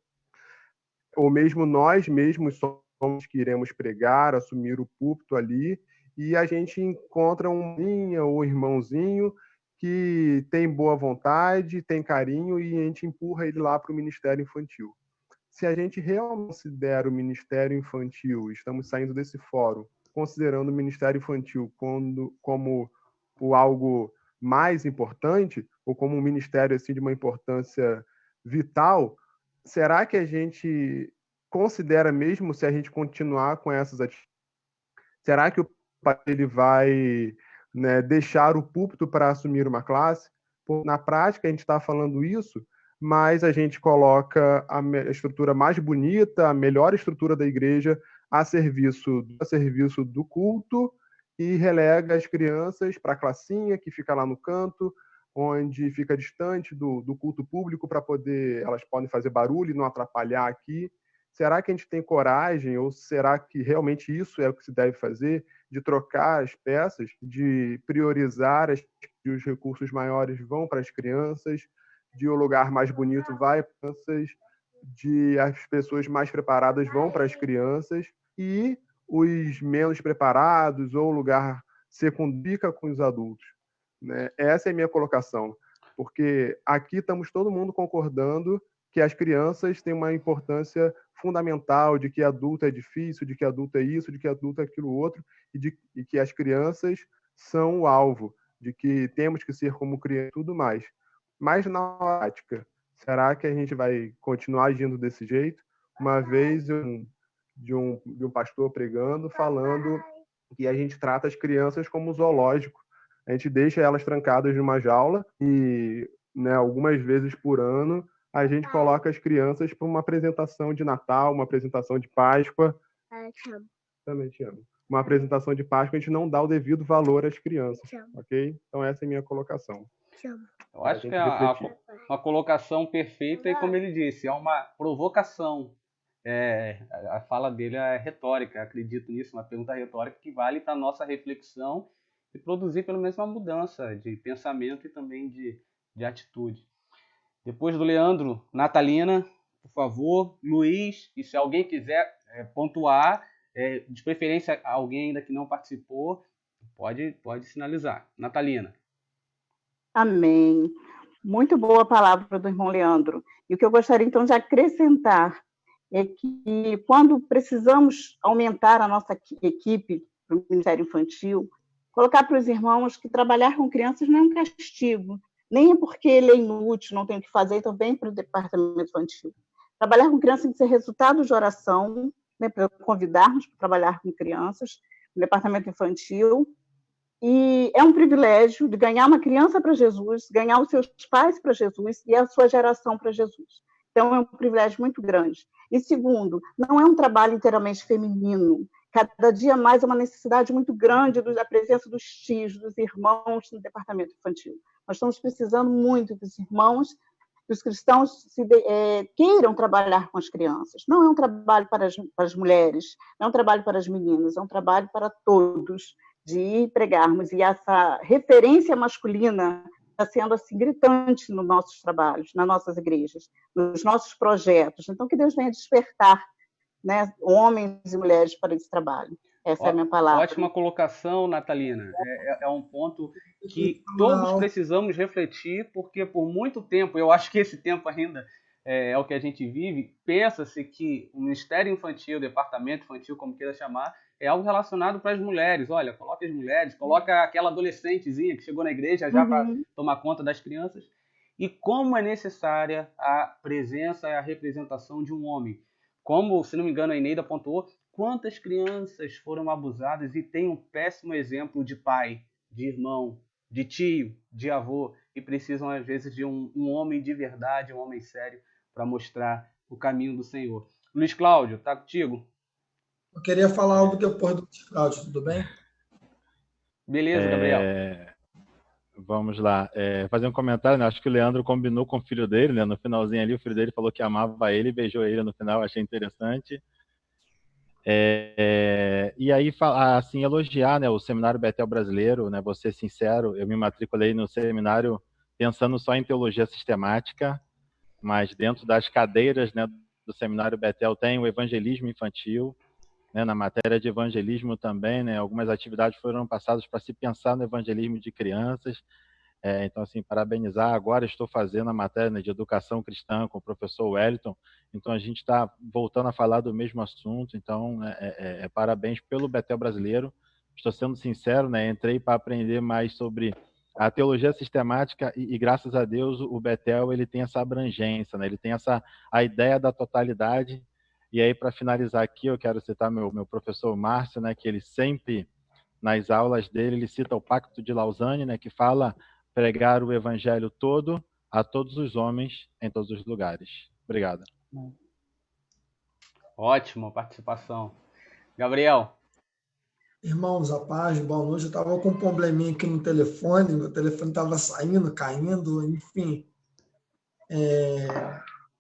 Speaker 9: ou mesmo nós mesmos somos que iremos pregar, assumir o púlpito ali, e a gente encontra um irmãozinho que tem boa vontade, tem carinho, e a gente empurra ele lá para o ministério infantil. Se a gente realmente considera o ministério infantil, estamos saindo desse fórum, considerando o ministério infantil como o algo mais importante, ou como um ministério assim, de uma importância vital, será que a gente considera mesmo, se a gente continuar com essas atitudes? Será que o pai ele vai, né, deixar o púlpito para assumir uma classe? Na prática, a gente está falando isso, mas a gente coloca a estrutura mais bonita, a melhor estrutura da igreja a serviço do culto e relega as crianças para a classinha que fica lá no canto, onde fica distante do culto público, para elas podem fazer barulho e não atrapalhar aqui. Será que a gente tem coragem, ou será que realmente isso é o que se deve fazer, de trocar as peças, de priorizar que os recursos maiores vão para as crianças, de o lugar mais bonito vai para as crianças, de as pessoas mais preparadas vão para as crianças, e os menos preparados ou o lugar secundica com os adultos? Né? Essa é a minha colocação, porque aqui estamos todo mundo concordando que as crianças têm uma importância fundamental, de que adulto é difícil, de que adulto é isso, de que adulto é aquilo outro, e que as crianças são o alvo, de que temos que ser como criança e tudo mais. Mas na prática, será que a gente vai continuar agindo desse jeito? Uma vez de um pastor pregando, falando que a gente trata as crianças como zoológico. A gente deixa elas trancadas numa jaula e, né, algumas vezes por ano a gente coloca as crianças para uma apresentação de Natal, uma apresentação de Páscoa.
Speaker 16: Te amo.
Speaker 9: Também te amo. Uma apresentação de Páscoa, a gente não dá o devido valor às crianças, ok? Então essa é a minha colocação.
Speaker 16: Te amo.
Speaker 1: Eu acho que é uma colocação perfeita e, como ele disse, é uma provocação. a fala dele é retórica, acredito nisso, uma pergunta retórica que vale para a nossa reflexão e produzir pelo menos uma mudança de pensamento e também de atitude. Depois do Leandro, Natalina, por favor, Luiz, e se alguém quiser pontuar, de preferência alguém ainda que não participou, pode sinalizar. Natalina.
Speaker 13: Amém. Muito boa a palavra do irmão Leandro. E o que eu gostaria, então, de acrescentar é que, quando precisamos aumentar a nossa equipe para o Ministério Infantil, colocar para os irmãos que trabalhar com crianças não é um castigo, nem é porque ele é inútil, não tem o que fazer, então vem para o departamento infantil. Trabalhar com crianças tem que ser resultado de oração, né, para convidarmos para trabalhar com crianças no departamento infantil. E é um privilégio de ganhar uma criança para Jesus, ganhar os seus pais para Jesus e a sua geração para Jesus. Então, é um privilégio muito grande. E segundo, não é um trabalho inteiramente feminino. Cada dia mais é uma necessidade muito grande da presença dos tios, dos irmãos no departamento infantil. Nós estamos precisando muito que os irmãos, que os cristãos queiram trabalhar com as crianças. Não é um trabalho para as mulheres, não é um trabalho para as meninas, é um trabalho para todos, de ir pregarmos. E essa referência masculina está sendo assim gritante nos nossos trabalhos, nas nossas igrejas, nos nossos projetos. Então, que Deus venha despertar, né, homens e mulheres para esse trabalho. Essa é a minha palavra.
Speaker 1: Ótima colocação, Natalina. É um ponto que todos precisamos refletir, porque por muito tempo, eu acho que esse tempo ainda é o que a gente vive, pensa-se que o Ministério Infantil, o Departamento Infantil, como queira chamar, é algo relacionado para as mulheres. Olha, coloca as mulheres, coloca aquela adolescentezinha que chegou na igreja já para tomar conta das crianças. E como é necessária a presença e a representação de um homem. Como, se não me engano, a Eneida pontuou, quantas crianças foram abusadas e tem um péssimo exemplo de pai, de irmão, de tio, de avô, e precisam, às vezes, de um homem de verdade, um homem sério, para mostrar o caminho do Senhor. Luiz Cláudio, tá contigo?
Speaker 6: Eu queria falar algo depois do Luiz Cláudio, tudo bem?
Speaker 1: Beleza, Gabriel.
Speaker 8: Vamos lá. Fazer um comentário, né? Acho que o Leandro combinou com o filho dele, né? No finalzinho ali, o filho dele falou que amava ele, beijou ele no final, achei interessante. E aí, assim, elogiar, né, o Seminário Betel Brasileiro, né? Vou ser sincero, eu me matriculei no seminário pensando só em teologia sistemática, mas dentro das cadeiras, né, do Seminário Betel tem o evangelismo infantil, né, na matéria de evangelismo também, né, algumas atividades foram passadas para se pensar no evangelismo de crianças. Então, assim, parabenizar. Agora estou fazendo a matéria, né, de educação cristã com o professor Wellington, então a gente está voltando a falar do mesmo assunto. Então, parabéns pelo Betel Brasileiro. Estou sendo sincero, né, entrei para aprender mais sobre a teologia sistemática e graças a Deus o Betel ele tem essa abrangência, né, ele tem a ideia da totalidade. E aí, para finalizar aqui, eu quero citar meu professor Márcio, né, que ele sempre, nas aulas dele, ele cita o Pacto de Lausanne, né, que fala pregar o evangelho todo a todos os homens em todos os lugares. Obrigado.
Speaker 1: Ótima participação. Gabriel.
Speaker 6: Irmãos, a paz, boa noite. Eu estava com um probleminha aqui no telefone, meu telefone estava saindo, caindo, enfim.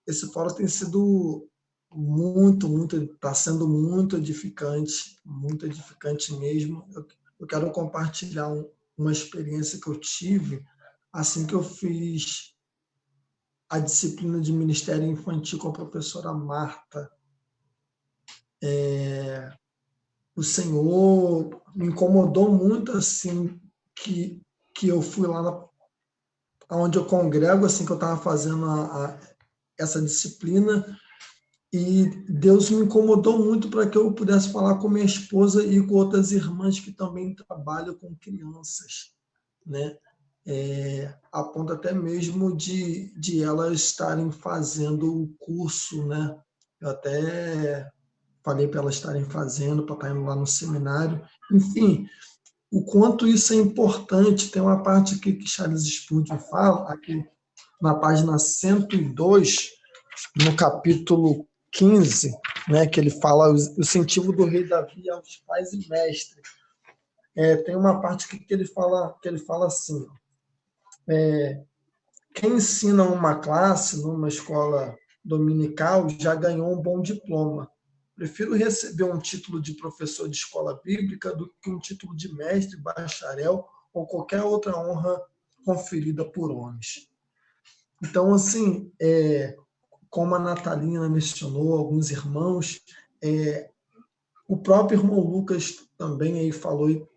Speaker 6: Esse fórum tem sido está sendo muito edificante mesmo. Eu quero compartilhar uma experiência que eu tive assim que eu fiz a disciplina de Ministério Infantil com a professora Marta. O Senhor me incomodou muito assim que eu fui lá onde eu congrego, assim que eu estava fazendo essa disciplina, e Deus me incomodou muito para que eu pudesse falar com minha esposa e com outras irmãs que também trabalham com crianças, né? A ponto até mesmo de elas estarem fazendo o curso, né? Eu até falei para elas estarem fazendo, para estar indo lá no seminário. Enfim, o quanto isso é importante. Tem uma parte aqui que Charles Spurgeon fala, aqui na página 102, no capítulo 15, né, que ele fala o incentivo do rei Davi aos pais e mestres. Tem uma parte que ele fala assim: quem ensina uma classe numa escola
Speaker 16: dominical já ganhou um bom diploma. Prefiro receber um título de professor de escola bíblica do que um título de mestre, bacharel ou qualquer outra honra conferida por homens. Então, assim, como a Natalina mencionou, alguns irmãos, o próprio irmão Lucas também aí falou,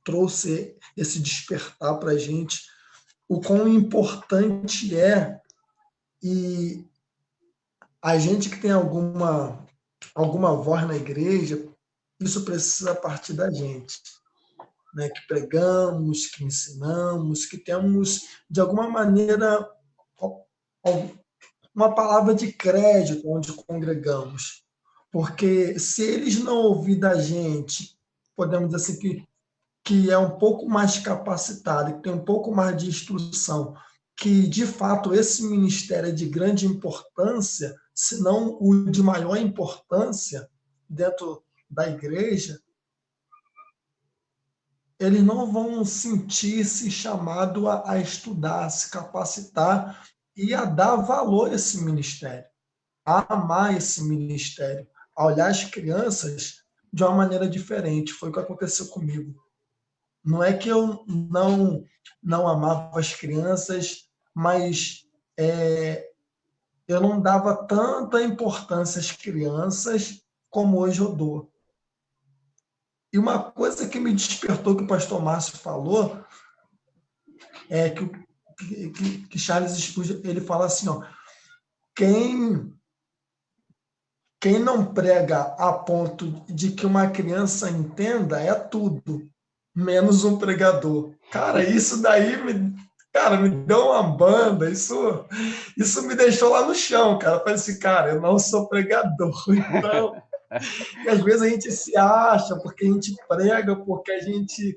Speaker 16: trouxe esse despertar para a gente, o quão importante é, e a gente que tem alguma voz na igreja, isso precisa partir da gente, né? Que pregamos, que ensinamos, que temos, de alguma maneira, uma palavra de crédito onde congregamos. Porque se eles não ouvirem da gente, podemos dizer assim, que é um pouco mais capacitado, que tem um pouco mais de instrução, que, de fato, esse ministério é de grande importância, se não o de maior importância dentro da igreja, eles não vão sentir-se chamados a estudar, a se capacitar e a dar valor a esse ministério, a amar esse ministério, a olhar as crianças de uma maneira diferente. Foi o que aconteceu comigo. Não é que eu não amava as crianças, mas eu não dava tanta importância às crianças como hoje eu dou. E uma coisa que me despertou, que o pastor Márcio falou, é que Charles Spurgeon, ele fala assim, ó, quem não prega a ponto de que uma criança entenda é tudo, menos um pregador. Cara, isso daí me deu uma banda, isso me deixou lá no chão, cara. Eu falei assim, cara, eu não sou pregador, então... E às vezes a gente se acha, porque a gente prega, porque a gente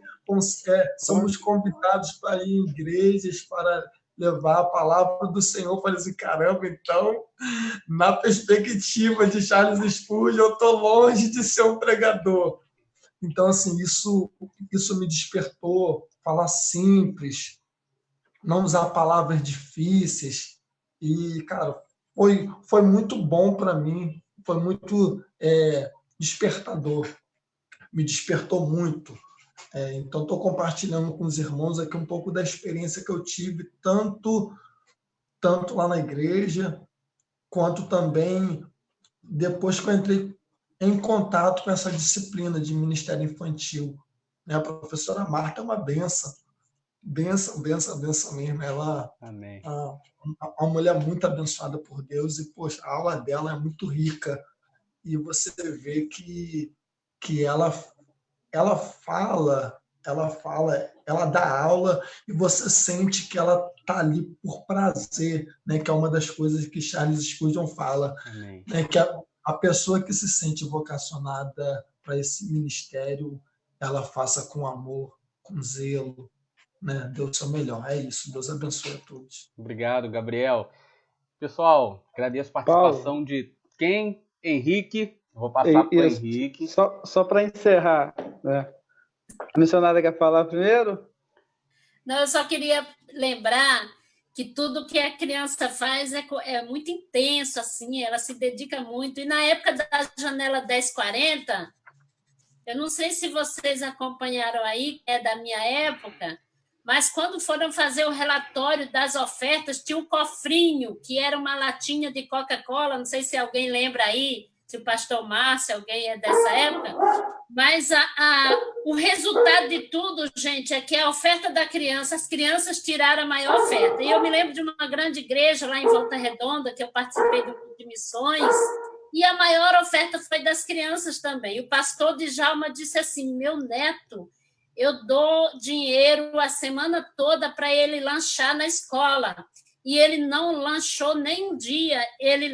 Speaker 16: somos convidados para ir em igrejas, para levar a palavra do Senhor. Eu falei assim, caramba, então, na perspectiva de Charles Spurgeon, eu estou longe de ser um pregador. Então, assim, isso me despertou, falar simples, não usar palavras difíceis. E, cara, foi muito bom para mim, foi muito despertador, me despertou muito. Então, estou compartilhando com os irmãos aqui um pouco da experiência que eu tive, tanto lá na igreja, quanto também depois que eu entrei em contato com essa disciplina de ministério infantil. A professora Marta é uma benção mesmo. Ela é uma mulher muito abençoada por Deus e, poxa, a aula dela é muito rica. E você vê que ela fala, ela dá aula e você sente que ela está ali por prazer, né? Que é uma das coisas que Charles Spurgeon fala, né? Que a pessoa que se sente vocacionada para esse ministério, ela faça com amor, com zelo, né? Dê o seu melhor. É isso. Deus abençoe a todos.
Speaker 1: Obrigado, Gabriel. Pessoal, agradeço a participação de quem? Henrique. Vou passar para o Henrique.
Speaker 2: Só para encerrar, né? A missionária quer falar primeiro?
Speaker 7: Não, eu só queria lembrar que tudo que a criança faz é muito intenso, assim, ela se dedica muito. E na época da janela 1040, eu não sei se vocês acompanharam aí, que é da minha época, mas quando foram fazer o relatório das ofertas, tinha um cofrinho, que era uma latinha de Coca-Cola, não sei se alguém lembra aí, se o pastor Márcio, alguém é dessa época, mas o resultado de tudo, gente, é que a oferta da criança, as crianças tiraram a maior oferta. E eu me lembro de uma grande igreja lá em Volta Redonda, que eu participei do grupo de missões, e a maior oferta foi das crianças também. O pastor Djalma disse assim, meu neto, eu dou dinheiro a semana toda para ele lanchar na escola. E ele não lanchou nem um dia, ele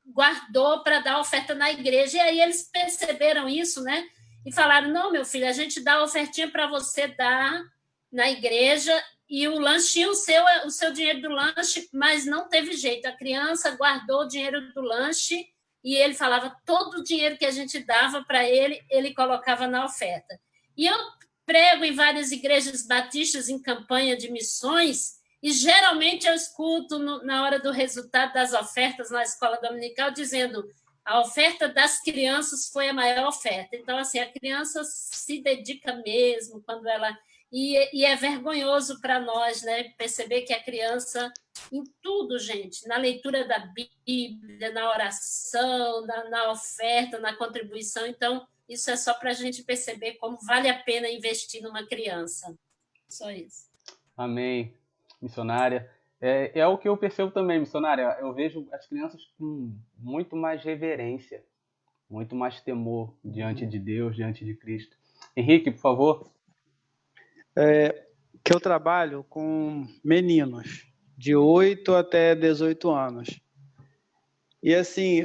Speaker 7: guardou para dar oferta na igreja. E aí eles perceberam isso, né? E falaram, não, meu filho, a gente dá a ofertinha para você dar na igreja e o lanchinho, o seu dinheiro do lanche, mas não teve jeito. A criança guardou o dinheiro do lanche e ele falava, todo o dinheiro que a gente dava para ele, ele colocava na oferta. E eu prego em várias igrejas batistas em campanha de missões E geralmente eu escuto na hora do resultado das ofertas na escola dominical dizendo a oferta das crianças foi a maior oferta. Então, assim, a criança se dedica mesmo quando ela... E é vergonhoso para nós, né, perceber que a criança, em tudo, gente, na leitura da Bíblia, na oração, na oferta, na contribuição. Então, isso é só para a gente perceber como vale a pena investir numa criança. Só isso.
Speaker 1: Amém, missionária. É o que eu percebo também, missionária. Eu vejo as crianças com muito mais reverência, muito mais temor diante de Deus, diante de Cristo. Henrique, por favor.
Speaker 2: Que eu trabalho com meninos de 8 até 18 anos. E assim,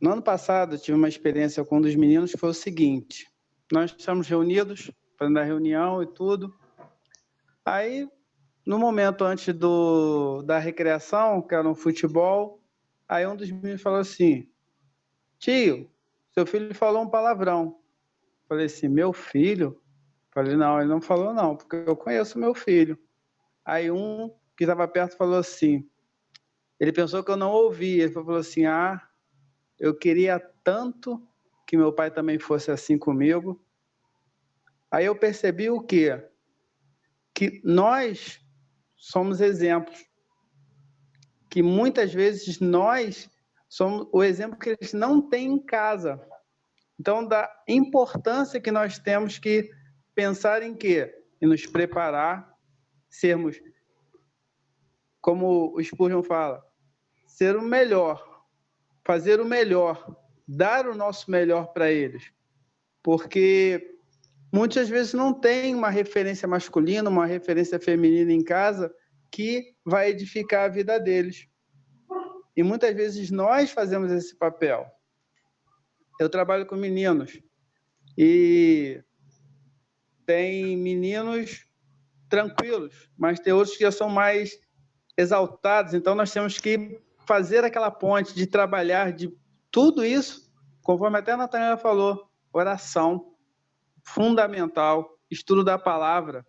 Speaker 2: no ano passado, eu tive uma experiência com um dos meninos que foi o seguinte: nós estamos reunidos, fazendo a reunião e tudo. Aí, no momento antes da recreação, que era um futebol, aí um dos meninos falou assim: tio, seu filho falou um palavrão. Falei assim: meu filho? Falei: não, ele não falou não, porque eu conheço meu filho. Aí um que estava perto falou assim, ele pensou que eu não ouvi, ele falou assim: eu queria tanto que meu pai também fosse assim comigo. Aí eu percebi o quê? Que nós somos exemplos. Que muitas vezes nós somos o exemplo que eles não têm em casa. Então, da importância que nós temos que pensar em quê? Em nos preparar, sermos, como o Spurgeon fala, ser o melhor, fazer o melhor, dar o nosso melhor para eles. Porque muitas vezes não tem uma referência masculina, uma referência feminina em casa que vai edificar a vida deles. E muitas vezes nós fazemos esse papel. Eu trabalho com meninos e tem meninos tranquilos, mas tem outros que já são mais exaltados. Então nós temos que fazer aquela ponte de trabalhar de tudo isso, conforme até a Natanaela falou, oração, fundamental, estudo da palavra,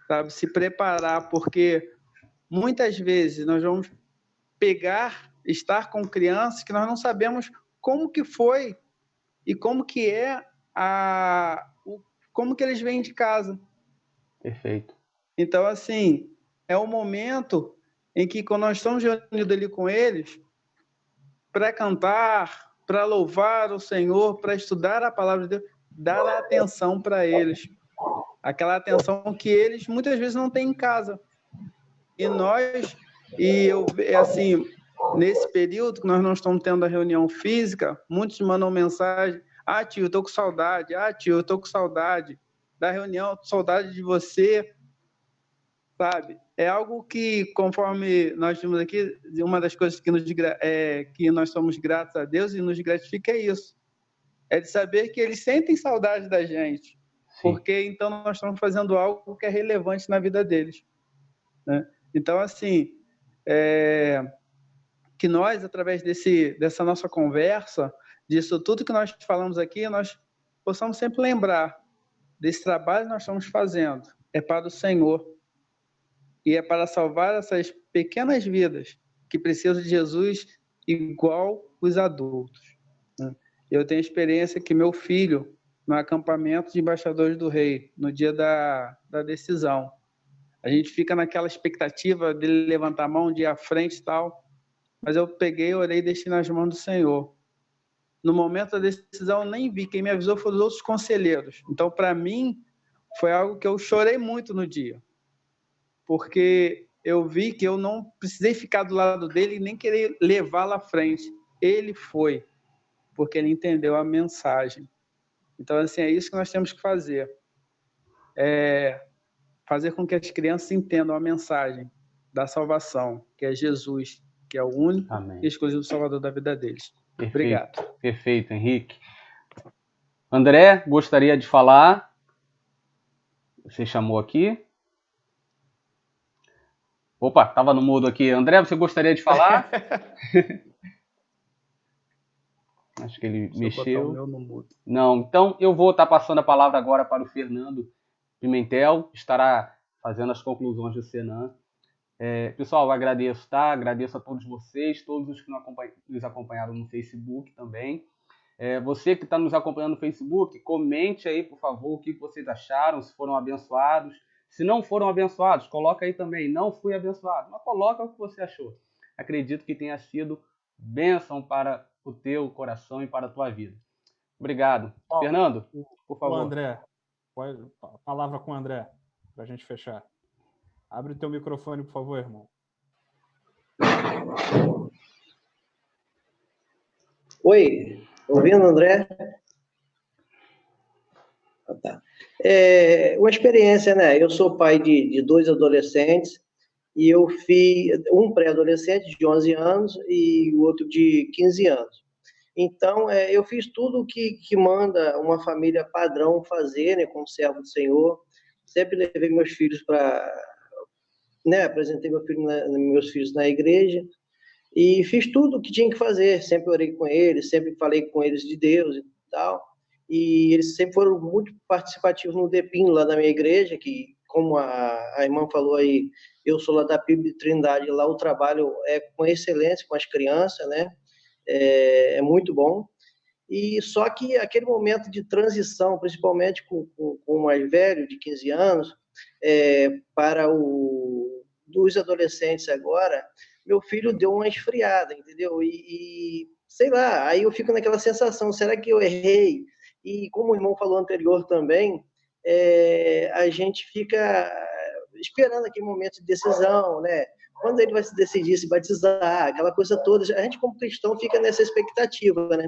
Speaker 2: sabe? Se preparar, porque muitas vezes nós vamos estar com crianças que nós não sabemos como que foi e como que é como que eles vêm de casa.
Speaker 1: Perfeito.
Speaker 2: Então, assim, é o momento em que, quando nós estamos reunidos ali com eles, para cantar, para louvar o Senhor, para estudar a palavra de Deus, dar a atenção para eles. Aquela atenção que eles muitas vezes não têm em casa. Assim, nesse período que nós não estamos tendo a reunião física, muitos mandam mensagem: tio, eu estou com saudade. Tio, eu estou com saudade da reunião, saudade de você. Sabe? É algo que, conforme nós vimos aqui, uma das coisas que nós somos gratos a Deus e nos gratifica é isso. É de saber que eles sentem saudade da gente. Sim. Porque então nós estamos fazendo algo que é relevante na vida deles. Né? Então, assim, que nós, através dessa nossa conversa, disso tudo que nós falamos aqui, nós possamos sempre lembrar desse trabalho que nós estamos fazendo. É para o Senhor. E é para salvar essas pequenas vidas que precisam de Jesus igual os adultos. Né? Eu tenho experiência que meu filho, no acampamento de embaixadores do rei, no dia da decisão, a gente fica naquela expectativa dele levantar a mão, de ir à frente e tal, mas eu peguei, orei e deixei nas mãos do Senhor. No momento da decisão, eu nem vi, quem me avisou foram os outros conselheiros. Então, para mim, foi algo que eu chorei muito no dia, porque eu vi que eu não precisei ficar do lado dele e nem querer levá-lo à frente. Ele foi, porque ele entendeu a mensagem. Então, assim, é isso que nós temos que fazer. Fazer com que as crianças entendam a mensagem da salvação, que é Jesus, que é o único e exclusivo Salvador da vida deles.
Speaker 1: Perfeito.
Speaker 2: Obrigado.
Speaker 1: Perfeito, Henrique. André, gostaria de falar? Você chamou aqui? Opa, estava no mudo aqui. André, você gostaria de falar? Acho que ele mexeu. Não, então eu vou estar passando a palavra agora para o Fernando Pimentel. Estará fazendo as conclusões do Senan. Pessoal, eu agradeço, tá? Agradeço a todos vocês, todos os que nos acompanharam no Facebook também. Você que está nos acompanhando no Facebook, comente aí, por favor, o que vocês acharam, se foram abençoados. Se não foram abençoados, coloca aí também, não fui abençoado, mas coloca o que você achou. Acredito que tenha sido bênção para o teu coração e para a tua vida. Obrigado. Fernando, por favor.
Speaker 17: O André, a palavra com o André, para a gente fechar. Abre o teu microfone, por favor, irmão.
Speaker 18: Oi, ouvindo, André? Tá. Uma experiência, né? Eu sou pai de 2 adolescentes e eu fiz um pré-adolescente de 11 anos e o outro de 15 anos. Então, eu fiz tudo que manda uma família padrão fazer, né, como servo do Senhor. Sempre levei meus filhos apresentei meus filhos na igreja e fiz tudo o que tinha que fazer. Sempre orei com eles, sempre falei com eles de Deus e tal. E eles sempre foram muito participativos no DEPIN, lá na minha igreja, que, como a irmã falou aí, eu sou lá da PIB de Trindade, lá o trabalho é com excelência com as crianças, né? É muito bom. E só que aquele momento de transição, principalmente com o mais velho, de 15 anos, para dos adolescentes agora, meu filho deu uma esfriada, entendeu? E sei lá, aí eu fico naquela sensação, será que eu errei? E como o irmão falou anterior também, a gente fica esperando aquele momento de decisão, né? Quando ele vai se decidir se batizar, aquela coisa toda, a gente como cristão fica nessa expectativa, né?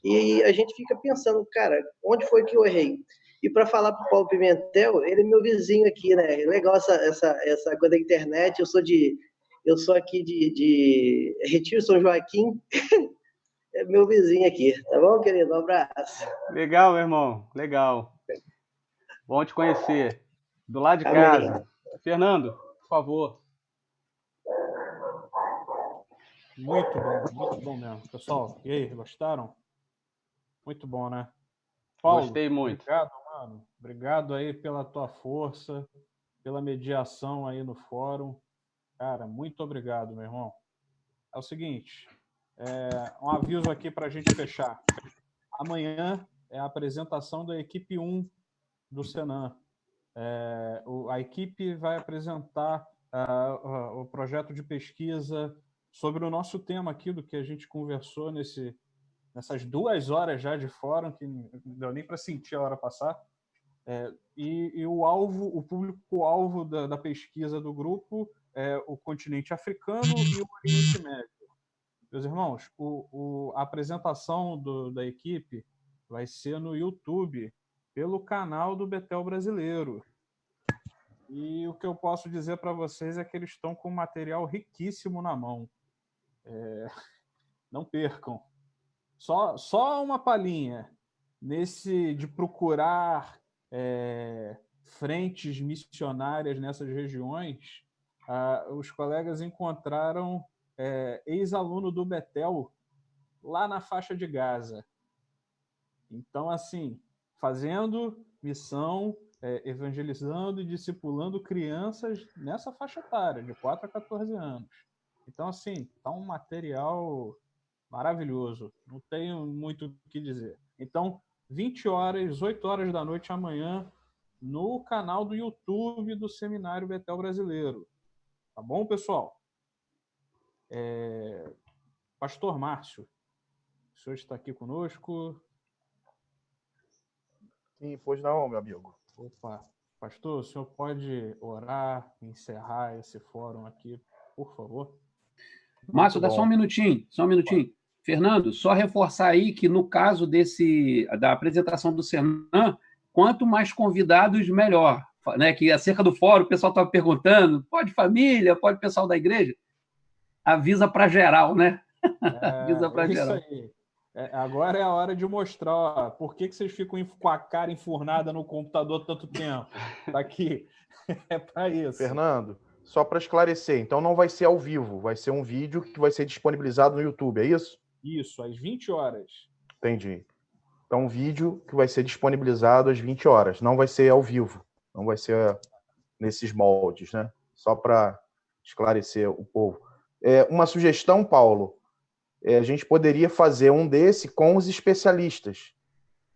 Speaker 18: E a gente fica pensando, cara, onde foi que eu errei? E para falar para o Paulo Pimentel, ele é meu vizinho aqui, né? Legal essa coisa da internet, eu sou aqui de Retiro São Joaquim, é meu vizinho aqui, tá bom, querido? Um abraço.
Speaker 1: Legal, meu irmão, legal. Bom te conhecer. Do lado de casa.
Speaker 18: Amém.
Speaker 1: Fernando, por favor.
Speaker 17: Muito bom mesmo. Pessoal, e aí, gostaram? Muito bom, né? Paulo,
Speaker 1: gostei muito.
Speaker 17: Obrigado, mano. Obrigado aí pela tua força, pela mediação aí no fórum. Cara, muito obrigado, meu irmão. É o seguinte, um aviso aqui para a gente fechar. Amanhã é a apresentação da equipe 1 do Senan. A equipe vai apresentar o projeto de pesquisa sobre o nosso tema aqui, do que a gente conversou nessas 2 horas já de fórum, que não deu nem para sentir a hora passar. E o público-alvo da pesquisa do grupo é o continente africano e o Oriente Médio. Meus irmãos, a apresentação da equipe vai ser no YouTube, pelo canal do Betel Brasileiro. E o que eu posso dizer para vocês é que eles estão com material riquíssimo na mão. Não percam. Só uma palhinha de procurar frentes missionárias nessas regiões. Os colegas encontraram ex-aluno do Betel lá na faixa de Gaza. Então, assim, fazendo missão, evangelizando e discipulando crianças nessa faixa etária, de 4 a 14 anos. Então, assim, tá um material maravilhoso. Não tenho muito o que dizer. Então, 20 horas, 8 horas da noite amanhã, no canal do YouTube do Seminário Betel Brasileiro. Tá bom, pessoal? Pastor Márcio, o senhor está aqui conosco?
Speaker 5: Sim, pois não, meu amigo.
Speaker 17: Opa, pastor, o senhor pode orar, encerrar esse fórum aqui, por favor?
Speaker 11: Márcio, dá só um minutinho. Fernando, só reforçar aí que no caso da apresentação do Senan, quanto mais convidados, melhor. Né? Que acerca do fórum, o pessoal estava perguntando, pode família, pode pessoal da igreja? Avisa para geral, né? Avisa para geral.
Speaker 17: Isso aí. Agora é a hora de mostrar por que vocês ficam com a cara enfurnada no computador tanto tempo. Tá aqui. É para isso.
Speaker 5: Fernando, só para esclarecer, então não vai ser ao vivo, vai ser um vídeo que vai ser disponibilizado no YouTube, é isso?
Speaker 17: Isso, às 20 horas.
Speaker 5: Entendi. Então, um vídeo que vai ser disponibilizado às 20 horas, não vai ser ao vivo, não vai ser nesses moldes, né? Só para esclarecer o povo. Uma sugestão, Paulo, a gente poderia fazer um desse com os especialistas.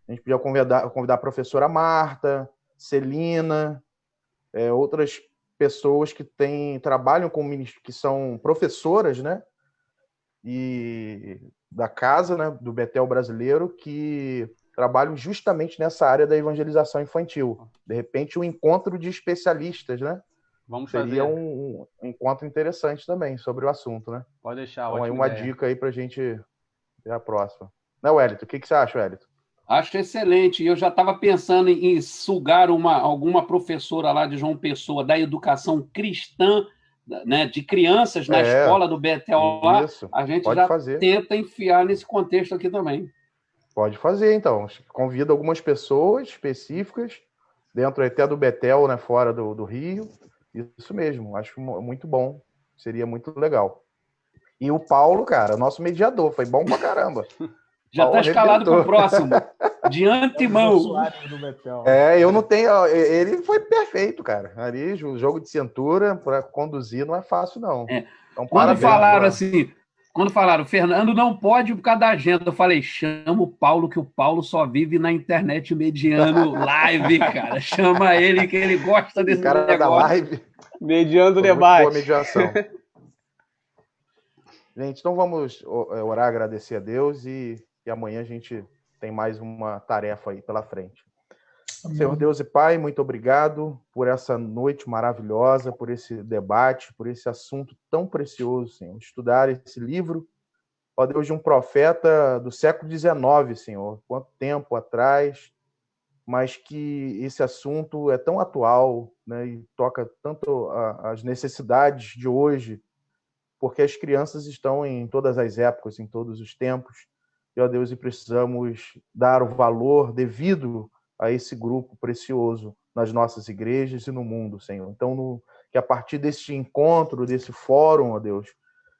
Speaker 5: A gente podia convidar a professora Marta, Celina, outras pessoas que trabalham que são professoras, né? E da casa, né, do Betel brasileiro, que trabalham justamente nessa área da evangelização infantil. De repente, um encontro de especialistas, né? Seria um encontro interessante também sobre o assunto, né?
Speaker 1: Pode deixar,
Speaker 5: então,
Speaker 1: ótima
Speaker 5: uma
Speaker 1: ideia.
Speaker 5: dica aí para a gente ver a próxima. Né, Wellington? O que você acha, Wellington?
Speaker 11: Acho excelente. Eu já estava pensando em sugar alguma professora lá de João Pessoa da educação cristã, né, de crianças na escola do Betel lá. A gente já tenta enfiar nesse contexto aqui também.
Speaker 5: Pode fazer, então. Convida algumas pessoas específicas, dentro até do Betel, né, fora do Rio. Isso mesmo, acho muito bom. Seria muito legal. E o Paulo, cara, nosso mediador, foi bom pra caramba.
Speaker 11: Já está escalado para o próximo. De antemão.
Speaker 5: Eu não tenho. Ele foi perfeito, cara. Ali, o jogo de cintura para conduzir não é fácil, não. Então,
Speaker 11: quando falaram, Fernando não pode por causa da agenda, eu falei, chama o Paulo, que o Paulo só vive na internet mediando live, cara. Chama ele, que ele gosta desse
Speaker 5: cara
Speaker 11: negócio.
Speaker 5: Da live.
Speaker 1: Mediando o debate.
Speaker 5: Boa mediação. Gente, então vamos orar, agradecer a Deus e amanhã a gente tem mais uma tarefa aí pela frente. Amém. Senhor Deus e Pai, muito obrigado por essa noite maravilhosa, por esse debate, por esse assunto tão precioso, Senhor. Estudar esse livro, ó Deus, de um profeta do século XIX, Senhor. Quanto tempo atrás, mas que esse assunto é tão atual, né, e toca tanto as necessidades de hoje, porque as crianças estão em todas as épocas, em todos os tempos. E, ó Deus, e precisamos dar o valor devido a esse grupo precioso nas nossas igrejas e no mundo, Senhor. Então, que a partir deste encontro, desse fórum, ó Deus,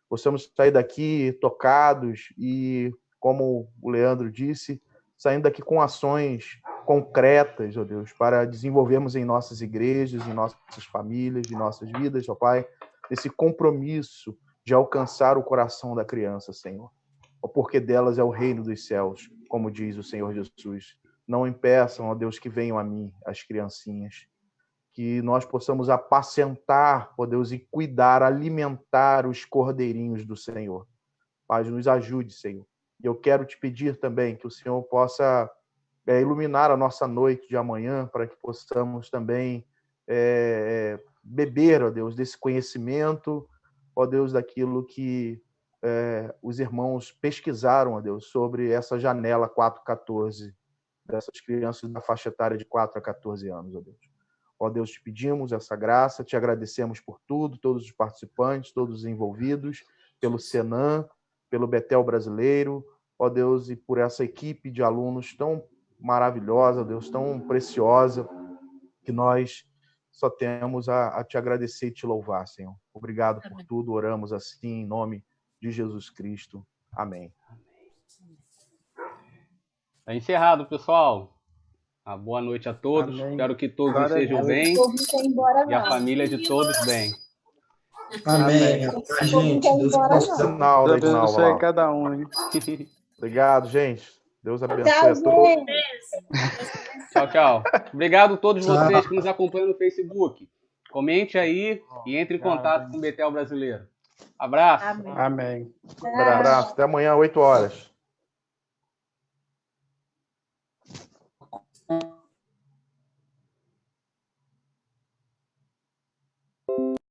Speaker 5: possamos sair daqui tocados e, como o Leandro disse, saindo daqui com ações concretas, ó Deus, para desenvolvermos em nossas igrejas, em nossas famílias, em nossas vidas, ó Pai, esse compromisso de alcançar o coração da criança, Senhor. Porque delas é o reino dos céus, como diz o Senhor Jesus. Não impeçam, ó Deus, que venham a mim as criancinhas. Que nós possamos apacentar, ó Deus, e cuidar, alimentar os cordeirinhos do Senhor. Pai, nos ajude, Senhor. E eu quero te pedir também que o Senhor possa iluminar a nossa noite de amanhã, para que possamos também beber, ó Deus, desse conhecimento, ó Deus, daquilo que os irmãos pesquisaram, ó Deus, sobre essa janela 4-14, dessas crianças da faixa etária de 4 a 14 anos, ó Deus. Ó Deus, te pedimos essa graça, te agradecemos por tudo, todos os participantes, todos os envolvidos, pelo Senan, pelo Betel brasileiro, ó Deus, e por essa equipe de alunos tão maravilhosa, Deus, tão preciosa, que nós só temos a te agradecer e te louvar, Senhor. Obrigado por tudo, oramos assim em nome de Jesus Cristo. Amém.
Speaker 1: Está encerrado, pessoal. Uma boa noite a todos. Amém. Espero que todos estejam bem e a família de todos bem.
Speaker 16: Amém. A gente, Deus
Speaker 2: abençoe a cada um. Hein?
Speaker 5: Obrigado, gente. Deus abençoe a todos.
Speaker 1: Tchau, tchau. Obrigado a todos vocês que nos acompanham no Facebook. Comente aí e entre em contato com o Betel Brasileiro. Abraço.
Speaker 2: Amém.
Speaker 5: Abraço. Até amanhã, 8 horas.